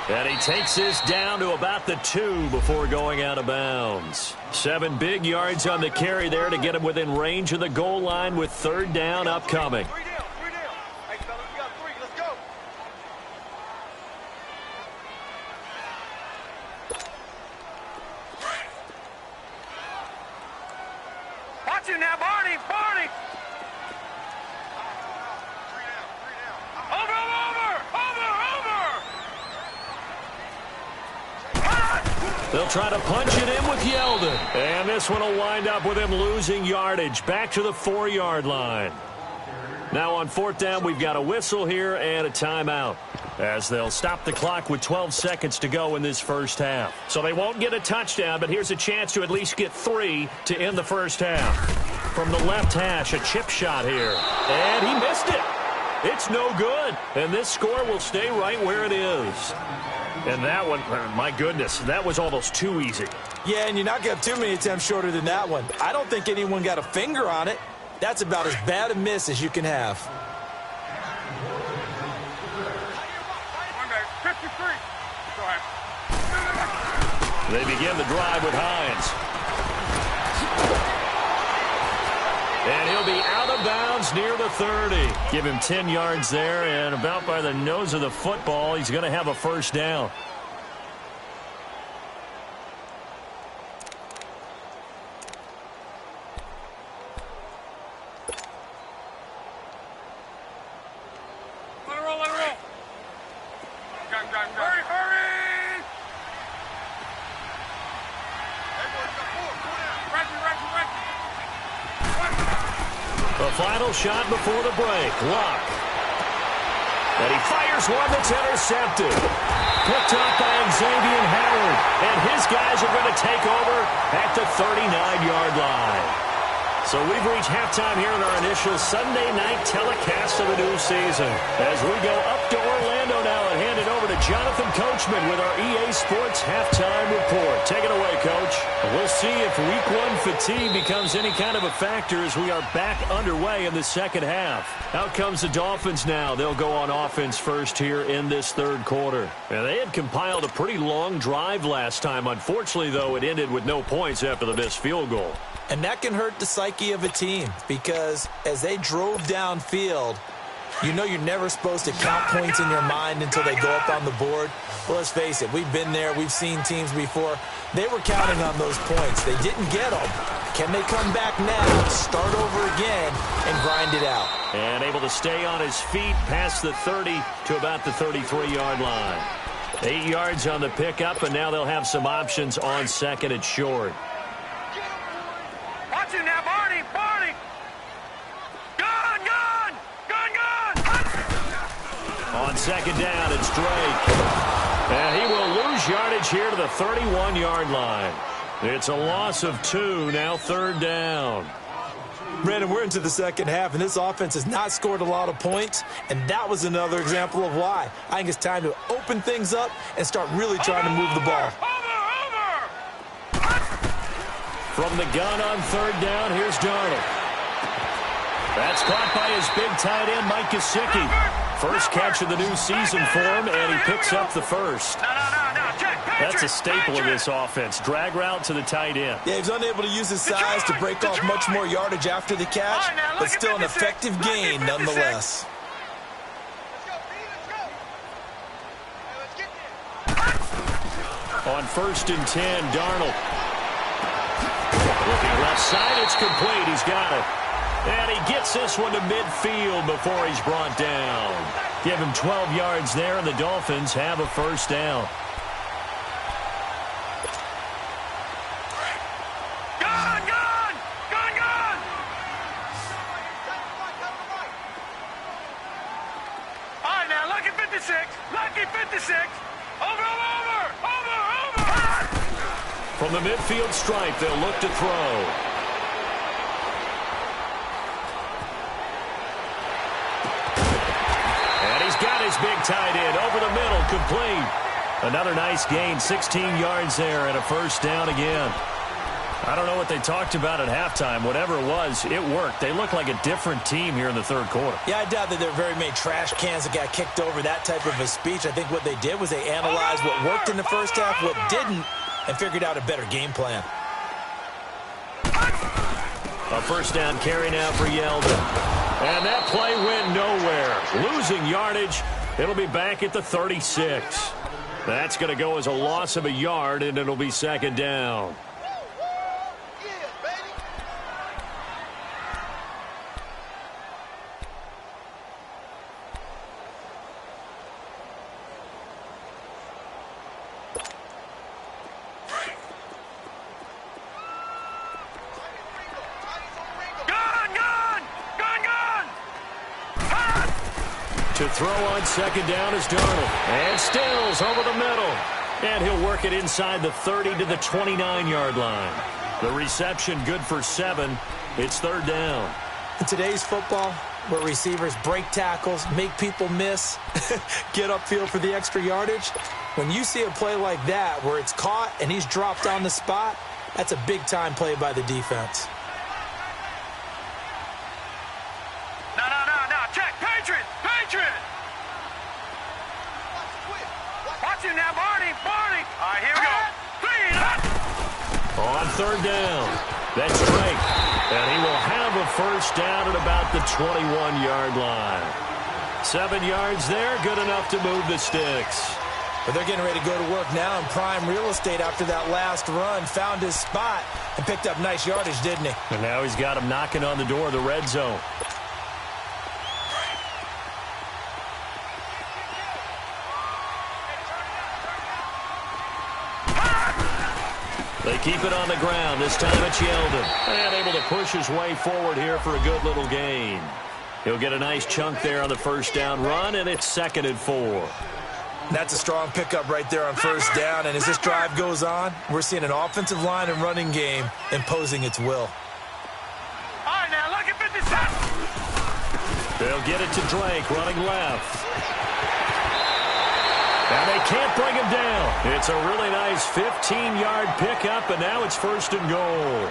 And he takes this down to about the 2 before going out of bounds. 7 big yards on the carry there to get him within range of the goal line with 3rd down upcoming. Hey, fellas, we got 3. Let's go. Watch it now, Barney! Barney! They'll try to punch it in with Yeldon. And this one will wind up with him losing yardage back to the 4-yard line. Now on 4th down, we've got a whistle here and a timeout as they'll stop the clock with 12 seconds to go in this first half. So they won't get a touchdown, but here's a chance to at least get 3 to end the first half. From the left hash, a chip shot here. And he missed it. It's no good. And this score will stay right where it is. And that one, my goodness, that was almost too easy. Yeah, and you're not going to have too many attempts shorter than that one. I don't think anyone got a finger on it. That's about as bad a miss as you can have. 53. Go ahead. They begin the drive with Hines. And he'll be out of bounds near the 30. Give him 10 yards there, and about by the nose of the football, he's going to have a first down. final shot before the break. Luck. And he fires one that's intercepted. Picked up by Xavier Howard. And his guys are going to take over at the 39-yard line. So we've reached halftime here in our initial Sunday night telecast of the new season. As we go up to Orlando now and hand it over to Jonathan Coachman with our EA Sports Halftime Report. Take it away, Coach. We'll see if Week 1 fatigue becomes any kind of a factor as we are back underway in the second half. Out comes the Dolphins now. They'll go on offense first here in this third quarter. And they had compiled a pretty long drive last time. Unfortunately, though, it ended with no points after the missed field goal. And that can hurt the psyche of a team because as they drove downfield, you know you're never supposed to count points in your mind until they go up on the board. Well, let's face it, we've been there. We've seen teams before. They were counting on those points. They didn't get them. Can they come back now, start over again, and grind it out? And able to stay on his feet past the 30 to about the 33-yard line. 8 yards on the pickup, and now they'll have some options on second and short. Watch him now, Barney! Barney! Gun! Gun! Gun! Gun! On second down, it's Drake. And he will lose yardage here to the 31-yard line. It's a loss of 2, now third down. Brandon, we're into the second half, and this offense has not scored a lot of points, and that was another example of why. I think it's time to open things up and start really trying to move the ball. From the gun on third down, here's Darnold. That's caught by his big tight end, Mike Gesicki. First catch of the new season for him, and he picks up the first. That's a staple of this offense. Drag route to the tight end. Yeah, he's unable to use his size to break off much more yardage after the catch, but still an effective gain nonetheless. On first and 10, Darnold. Looking left side, it's complete. He's got it. And he gets this one to midfield before he's brought down. Give him 12 yards there, and the Dolphins have a first down. Gun! Gun! Gun! Gun! All right, now, lucky 56. Lucky 56. Over! From the midfield stripe, they'll look to throw. And he's got his big tight end over the middle, complete. Another nice gain, 16 yards there, and a first down again. I don't know what they talked about at halftime. Whatever it was, it worked. They look like a different team here in the third quarter. Yeah, I doubt that there are very many trash cans that got kicked over, that type of a speech. I think what they did was they analyzed what worked in the first half, what didn't, and figured out a better game plan. A first down carry now for Yeldon. And that play went nowhere. Losing yardage. It'll be back at the 36. That's going to go as a loss of a yard, and it'll be second down. To throw on second down is Darnold. And Stills over the middle. And he'll work it inside the 30 to the 29-yard line. The reception good for 7. It's third down. In today's football, where receivers break tackles, make people miss, get upfield for the extra yardage, when you see a play like that where it's caught and he's dropped on the spot, that's a big-time play by the defense. Watch him now, Barney! Barney! All right, here we go. On third down, that's Drake. And he will have a first down at about the 21-yard line. 7 yards there, good enough to move the sticks. But they're getting ready to go to work now in prime real estate after that last run. Found his spot and picked up nice yardage, didn't he? And now he's got him knocking on the door of the red zone. They keep it on the ground. This time it's Yeldon. And able to push his way forward here for a good little gain. He'll get a nice chunk there on the first down run, and it's 2nd and 4. That's a strong pickup right there on first down, and as this drive goes on, we're seeing an offensive line and running game imposing its will. All right, now look at 57. They'll get it to Drake, running left. And they can't bring him down. It's a really nice 15-yard pickup, and now it's 1st and goal.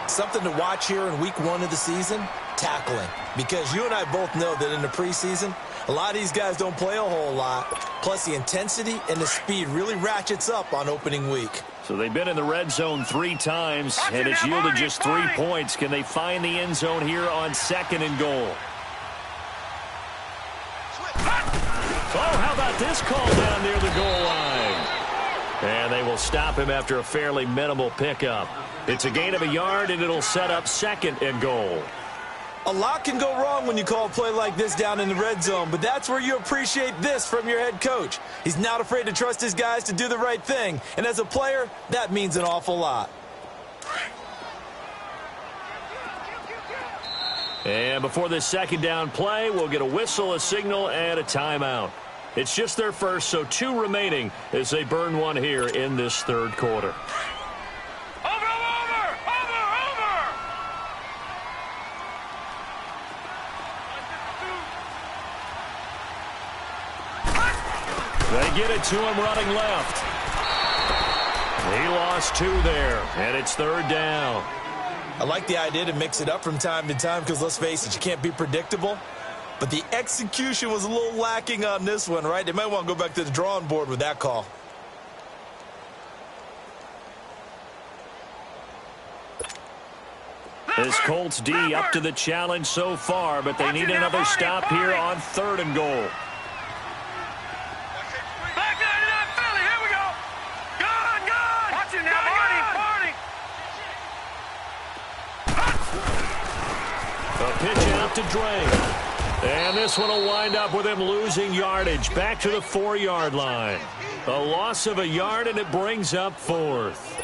Something to watch here in week 1 of the season, tackling. Because you and I both know that in the preseason, a lot of these guys don't play a whole lot. Plus, the intensity and the speed really ratchets up on opening week. So they've been in the red zone 3 times, and it's yielded just 3 points. Can they find the end zone here on 2nd and goal? Oh, how about this call down near the goal line? And they will stop him after a fairly minimal pickup. It's a gain of a yard, and it'll set up 2nd and goal. A lot can go wrong when you call a play like this down in the red zone, but that's where you appreciate this from your head coach. He's not afraid to trust his guys to do the right thing, and as a player, that means an awful lot. And before this 2nd down play, we'll get a whistle, a signal, and a timeout. It's just their first, so 2 remaining as they burn one here in this 3rd quarter. They get it to him running left. He lost 2 there, and it's 3rd down. I like the idea to mix it up from time to time because, let's face it, you can't be predictable. But the execution was a little lacking on this one, right? They might want to go back to the drawing board with that call. This Colts D up to the challenge so far, but they need another stop here on 3rd and goal. A pitch out to Drake. And this one will wind up with him losing yardage back to the 4-yard line. A loss of a yard, and it brings up 4th.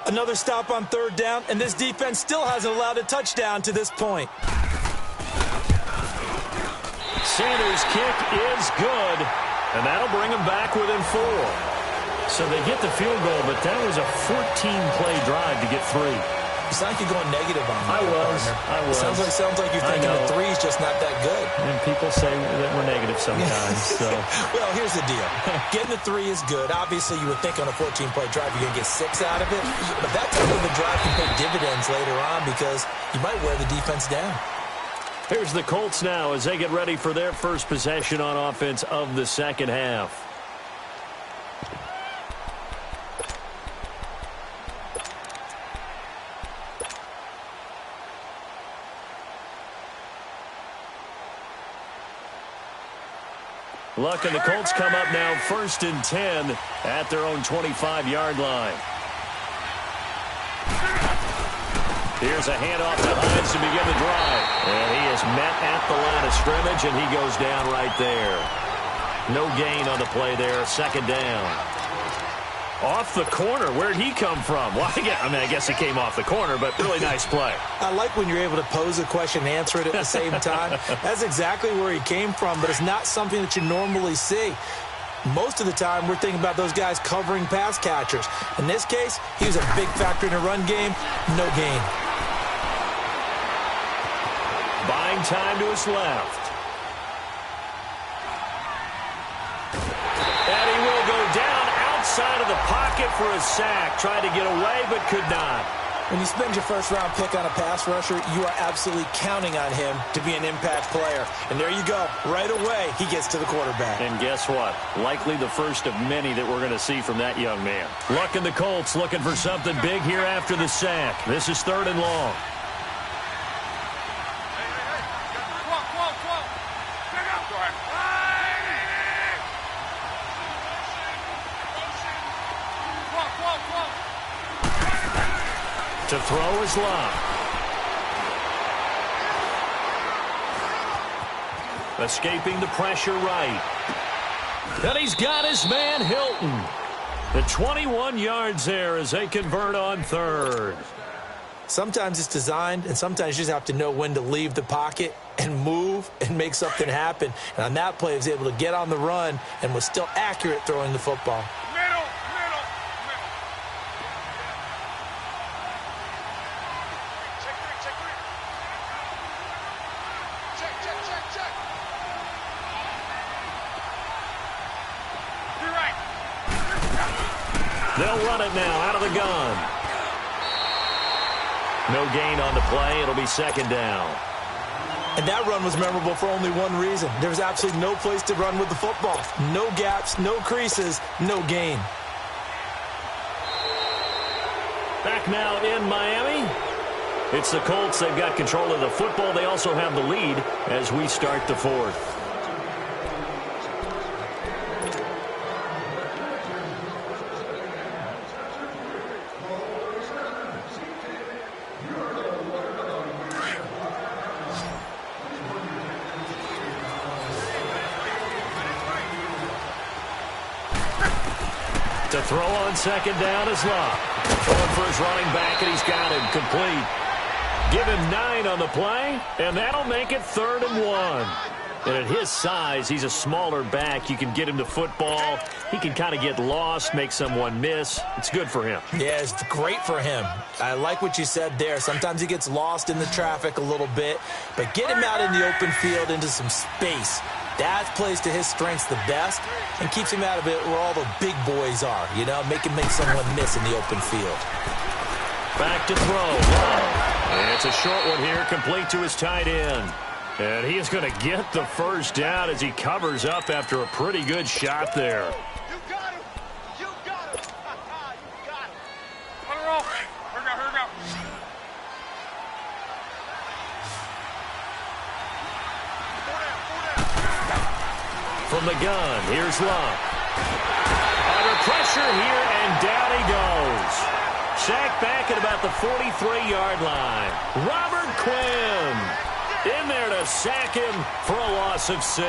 Another stop on 3rd down, and this defense still hasn't allowed a touchdown to this point. Sanders' kick is good, and that'll bring him back within 4. So they get the field goal, but that was a 14-play drive to get 3. It's like you're going negative on me. I was. Sounds like you're thinking the 3 is just not that good. And people say that we're negative sometimes. So. Well, here's the deal. Getting the 3 is good. Obviously, you would think on a 14-play drive you're going to get 6 out of it. But that type of a drive can pay dividends later on because you might wear the defense down. Here's the Colts now as they get ready for their first possession on offense of the 2nd half. Luck and the Colts come up now 1st and 10 at their own 25-yard line. Here's a handoff to Hines to begin the drive. And he is met at the line of scrimmage, and he goes down right there. No gain on the play there, 2nd down. Off the corner. Where'd he come from? Well, I guess he came off the corner, but really nice play. I like when you're able to pose a question and answer it at the same time. That's exactly where he came from, but it's not something that you normally see. Most of the time, we're thinking about those guys covering pass catchers. In this case, he was a big factor in the run game. No gain. Buying time to his left. And he will go down outside of the pocket for a sack. Tried to get away, but could not. When you spend your first-round pick on a pass rusher, you are absolutely counting on him to be an impact player. And there you go. Right away, he gets to the quarterback. And guess what? Likely the first of many that we're going to see from that young man. Luck and the Colts looking for something big here after the sack. This is 3rd and long. To throw is Locke. Escaping the pressure right. And he's got his man Hilton. The 21 yards there as they convert on third. Sometimes it's designed, and sometimes you just have to know when to leave the pocket and move and make something happen. And on that play, he was able to get on the run and was still accurate throwing the football. They'll run it now out of the gun. No gain on the play. It'll be second down. And that run was memorable for only one reason. There was absolutely no place to run with the football. No gaps, no creases, no gain. Back now in Miami. It's the Colts. They've got control of the football. They also have the lead as we start the fourth. To throw on second down is Love. Going for his running back, and he's got him complete. Give him 9 on the play, and that'll make it 3rd and 1. And at his size, he's a smaller back. You can get him the football. He can kind of get lost, make someone miss. It's good for him. Yeah, it's great for him. I like what you said there. Sometimes he gets lost in the traffic a little bit, but get him out in the open field into some space. That plays to his strengths the best and keeps him out of it where all the big boys are, you know, make someone miss in the open field. Back to throw. And it's a short one here, complete to his tight end. And he is going to get the first down as he covers up after a pretty good shot there. You got him! You got him! You got him! Put her off! Here we go, here we go. From the gun, here's Love. Under pressure here, and down he goes. Sacked back at about the 43-yard line. Robert Quinn in there to sack him for a loss of 6.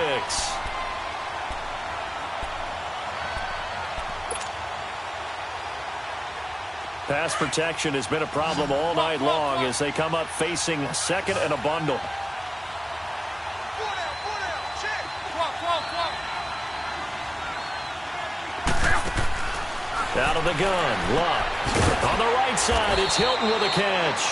Pass protection has been a problem all night long as they come up facing second and a bundle. Out of the gun, Love. On the right side, it's Hilton with a catch.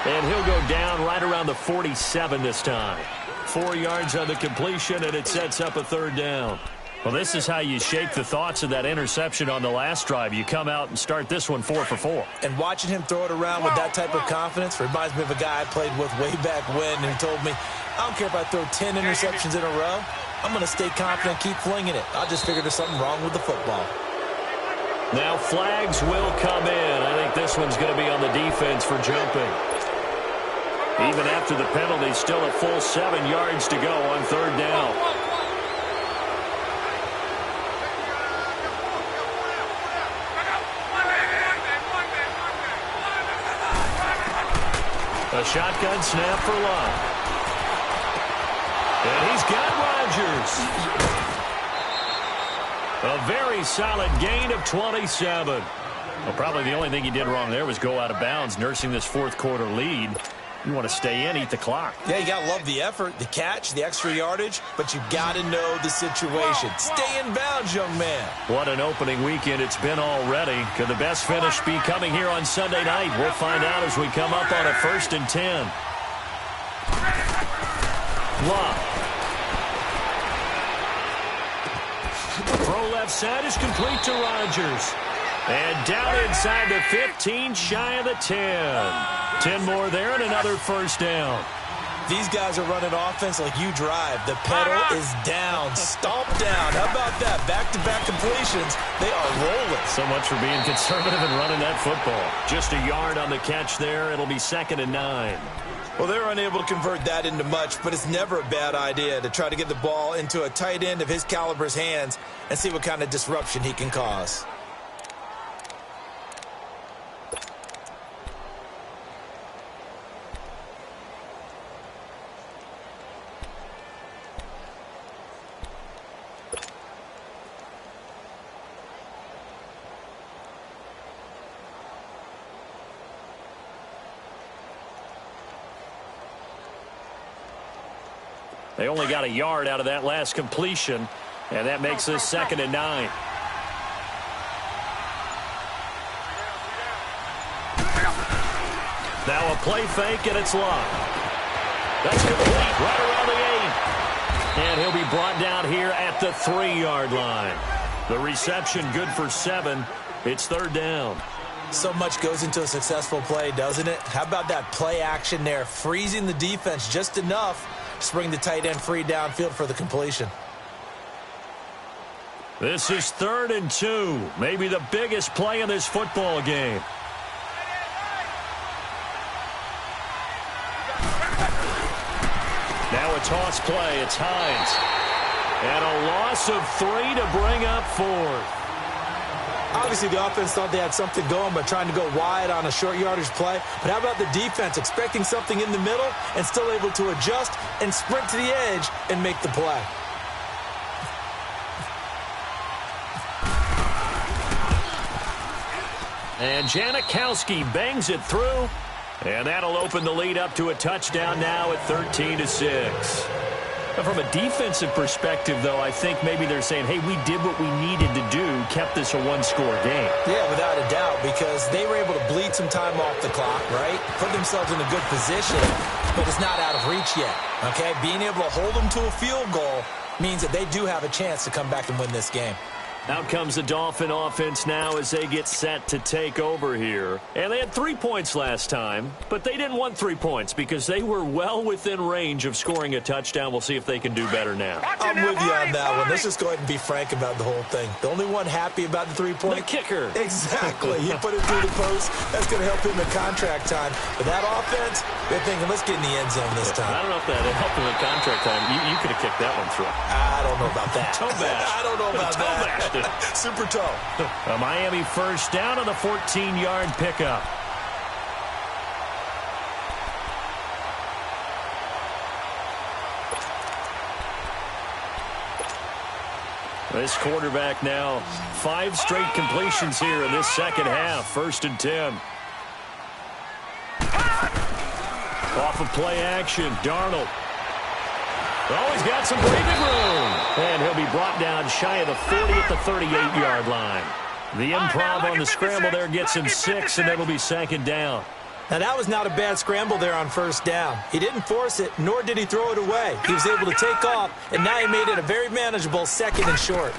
And he'll go down right around the 47 this time. 4 yards on the completion, and it sets up a 3rd down. Well, this is how you shape the thoughts of that interception on the last drive. You come out and start this one 4 for 4. And watching him throw it around with that type of confidence reminds me of a guy I played with way back when, and he told me, I don't care if I throw 10 interceptions in a row. I'm going to stay confident, keep flinging it. I just figured there's something wrong with the football. Now flags will come in. I think this one's going to be on the defense for jumping. Even after the penalty, still a full 7 yards to go on 3rd down. A shotgun snap for Love. And he's got Rodgers. A very solid gain of 27. Well, probably the only thing he did wrong there was go out of bounds, nursing this 4th quarter lead. You want to stay in, eat the clock. Yeah, you got to love the effort, the catch, the extra yardage, but you got to know the situation. Stay in bounds, young man. What an opening weekend it's been already. Could the best finish be coming here on Sunday night? We'll find out as we come up on a 1st and 10. Love. Throw left side is complete to Rodgers. And down inside the 15, shy of the 10. 10 more there and another 1st down. These guys are running offense like you drive. The pedal is down, stomp down. How about that? Back-to-back completions. They are rolling. So much for being conservative and running that football. Just a yard on the catch there. It'll be 2nd and 9. Well, they're unable to convert that into much, but it's never a bad idea to try to get the ball into a tight end of his caliber's hands and see what kind of disruption he can cause. They only got a yard out of that last completion, and that makes this 2nd and 9. Now a play fake, and it's locked. That's complete right around the 8. And he'll be brought down here at the 3-yard line. The reception good for 7. It's 3rd down. So much goes into a successful play, doesn't it? How about that play action there, freezing the defense just enough to bring the tight end free downfield for the completion. This is 3rd and 2, maybe the biggest play in this football game. Now a toss play. It's Hines. And a loss of 3 to bring up 4th. Obviously, the offense thought they had something going by trying to go wide on a short yardage play. But how about the defense expecting something in the middle and still able to adjust and sprint to the edge and make the play? And Janikowski bangs it through. And that'll open the lead up to a touchdown now at 13-6. From a defensive perspective, though, I think maybe they're saying, hey, we did what we needed to do, kept this a one-score game. Yeah, without a doubt, because they were able to bleed some time off the clock, right? Put themselves in a good position, but it's not out of reach yet, okay? Being able to hold them to a field goal means that they do have a chance to come back and win this game. Out comes the Dolphin offense now as they get set to take over here. And they had 3 points last time, but they didn't want 3 points because they were well within range of scoring a touchdown. We'll see if they can do better now. I'm with you on that one. Let's just go ahead and be frank about the whole thing. The only one happy about the 3-point? The kicker. Exactly. He put it through the post. That's going to help him in contract time. But that offense, they're thinking, let's get in the end zone this time. I don't know if that helped him in contract time. You could have kicked that one through. I don't know about that. Toe bash. I don't know about that. Super toe. A Miami first down on the 14-yard pickup. This quarterback now, 5 straight completions here in this second half. 1st and 10. Off of play action, Darnold. Oh, he's got some breathing room. And he'll be brought down shy of the 40 at the 38-yard line. The improv on the scramble there gets him 6, and it'll be 2nd down. Now, that was not a bad scramble there on 1st down. He didn't force it, nor did he throw it away. He was able to take off, and now he made it a very manageable 2nd and short.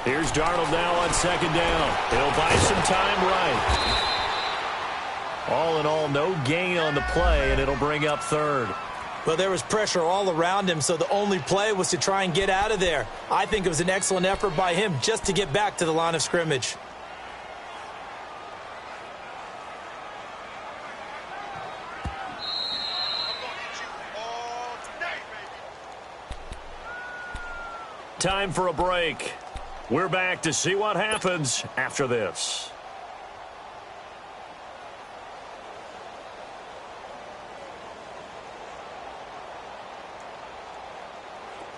Here's Darnold now on 2nd down. He'll buy some time right. All in all, no gain on the play, and it'll bring up 3rd. Well, there was pressure all around him, so the only play was to try and get out of there. I think it was an excellent effort by him just to get back to the line of scrimmage. Time for a break. We're back to see what happens after this.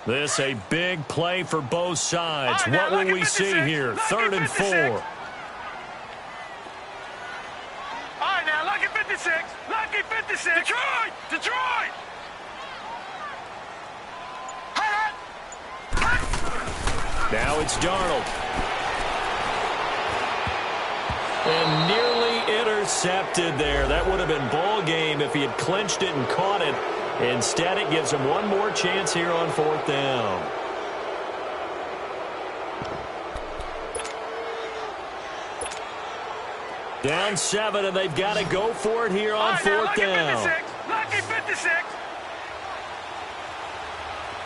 This a big play for both sides. What will we see here? 3rd and 4. All right, now, lucky 56. Lucky 56. Detroit! Detroit! Now it's Darnold. And nearly intercepted there. That would have been ball game if he had clinched it and caught it. Instead, it gives him one more chance here on 4th down. Down 7, and they've got to go for it here on 4th down. 56. Lucky 56.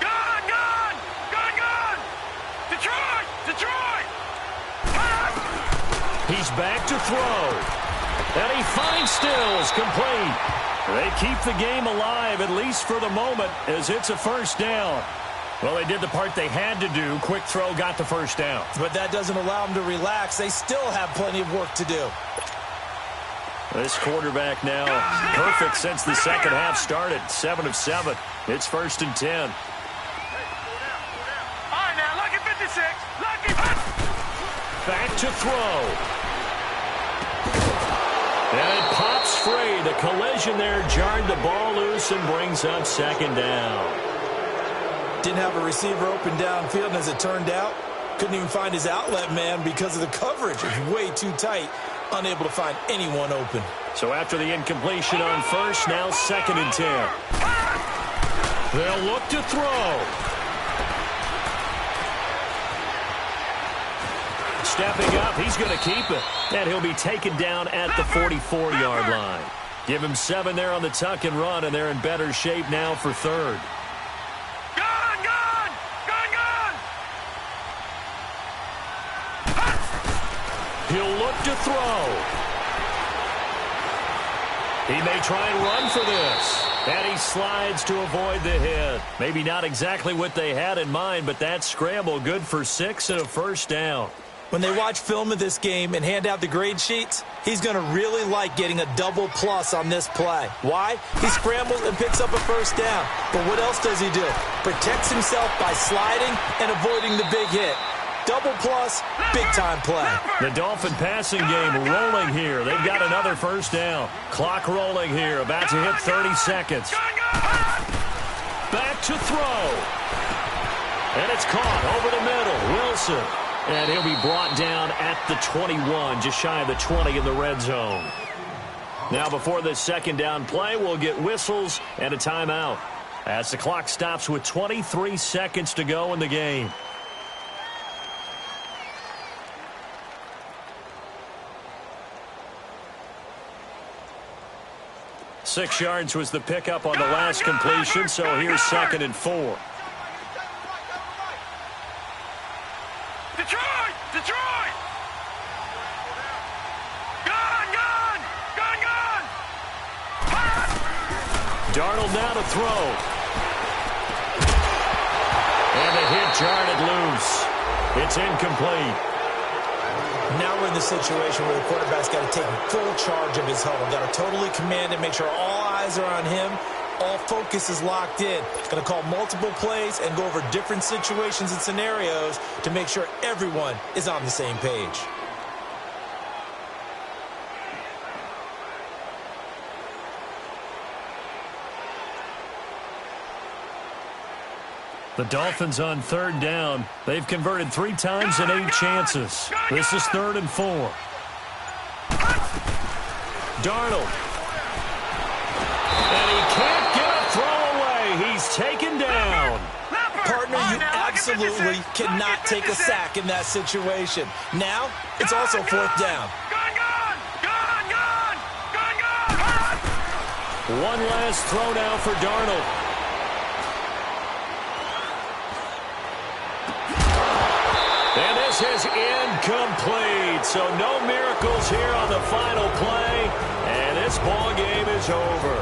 Gone, gone, gone, gone. Detroit, Detroit. He's back to throw. And he finds Stills complete. They keep the game alive, at least for the moment, as it's a 1st down. Well, they did the part they had to do. Quick throw got the 1st down. But that doesn't allow them to relax. They still have plenty of work to do. This quarterback now perfect since the second half started. 7 of 7. It's 1st and 10. All right, now, lucky 56. Lucky. Back to throw. And it pops free. The collision there jarred the ball loose and brings up 2nd down. Didn't have a receiver open downfield, and as it turned out, couldn't even find his outlet man because of the coverage. It was way too tight, unable to find anyone open. So after the incompletion on first, now 2nd and 10. They'll look to throw. Stepping up, he's going to keep it. And he'll be taken down at the 44-yard line. Give him 7 there on the tuck and run, and they're in better shape now for 3rd. He'll look to throw. He may try and run for this. And he slides to avoid the hit. Maybe not exactly what they had in mind, but that scramble good for 6 and a first down. When they watch film of this game and hand out the grade sheets, he's going to really like getting a double plus on this play. Why? He scrambles and picks up a first down. But what else does he do? Protects himself by sliding and avoiding the big hit. Double plus, big-time play. The Dolphin passing game rolling here. They've got another first down. Clock rolling here, about to hit 30 seconds. Back to throw. And it's caught over the middle. Wilson. And he'll be brought down at the 21, just shy of the 20 in the red zone. Now before this second down play, we'll get whistles and a timeout as the clock stops with 23 seconds to go in the game. Six yards was the pickup on the last completion, so here's 2nd and 4. Detroit! Detroit! Gone! Gone! Gone! Gone! Darnold now to throw. And the hit jarred it loose. It's incomplete. Now we're in the situation where the quarterback's got to take full charge of his huddle. Got to totally command it, make sure all eyes are on him. All focus is locked in. Going to call multiple plays and go over different situations and scenarios to make sure everyone is on the same page. The Dolphins on 3rd down. They've converted 3 times in 8 chances. This is 3rd and 4. Darnold. And he can't get a throw away. He's taken down. Partner, you absolutely cannot take a sack in that situation. Now, it's also 4th down. One last throw now for Darnold. And this is incomplete. So no miracles here on the final play. And this ball game is over.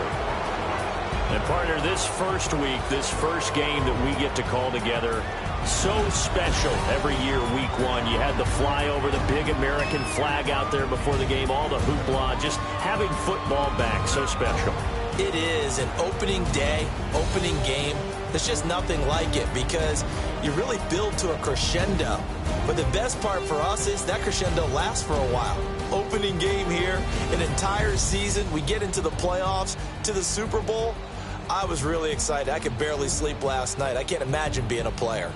And partner, this first week, this first game that we get to call together, so special every year, week 1. You had the flyover, the big American flag out there before the game, all the hoopla, just having football back, so special. It is an opening day, opening game. There's just nothing like it because you really build to a crescendo. But the best part for us is that crescendo lasts for a while. Opening game here, an entire season. We get into the playoffs, to the Super Bowl. I was really excited. I could barely sleep last night. I can't imagine being a player.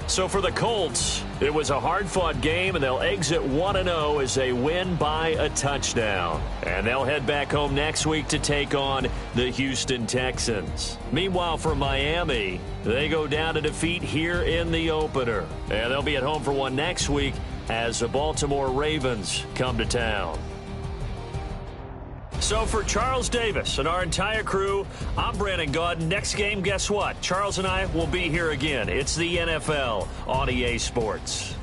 So for the Colts, it was a hard-fought game, and they'll exit 1-0 as they win by a touchdown. And they'll head back home next week to take on the Houston Texans. Meanwhile, for Miami, they go down to defeat here in the opener. And they'll be at home for one next week as the Baltimore Ravens come to town. So for Charles Davis and our entire crew, I'm Brandon Gaudin. Next game, guess what? Charles and I will be here again. It's the NFL on EA Sports.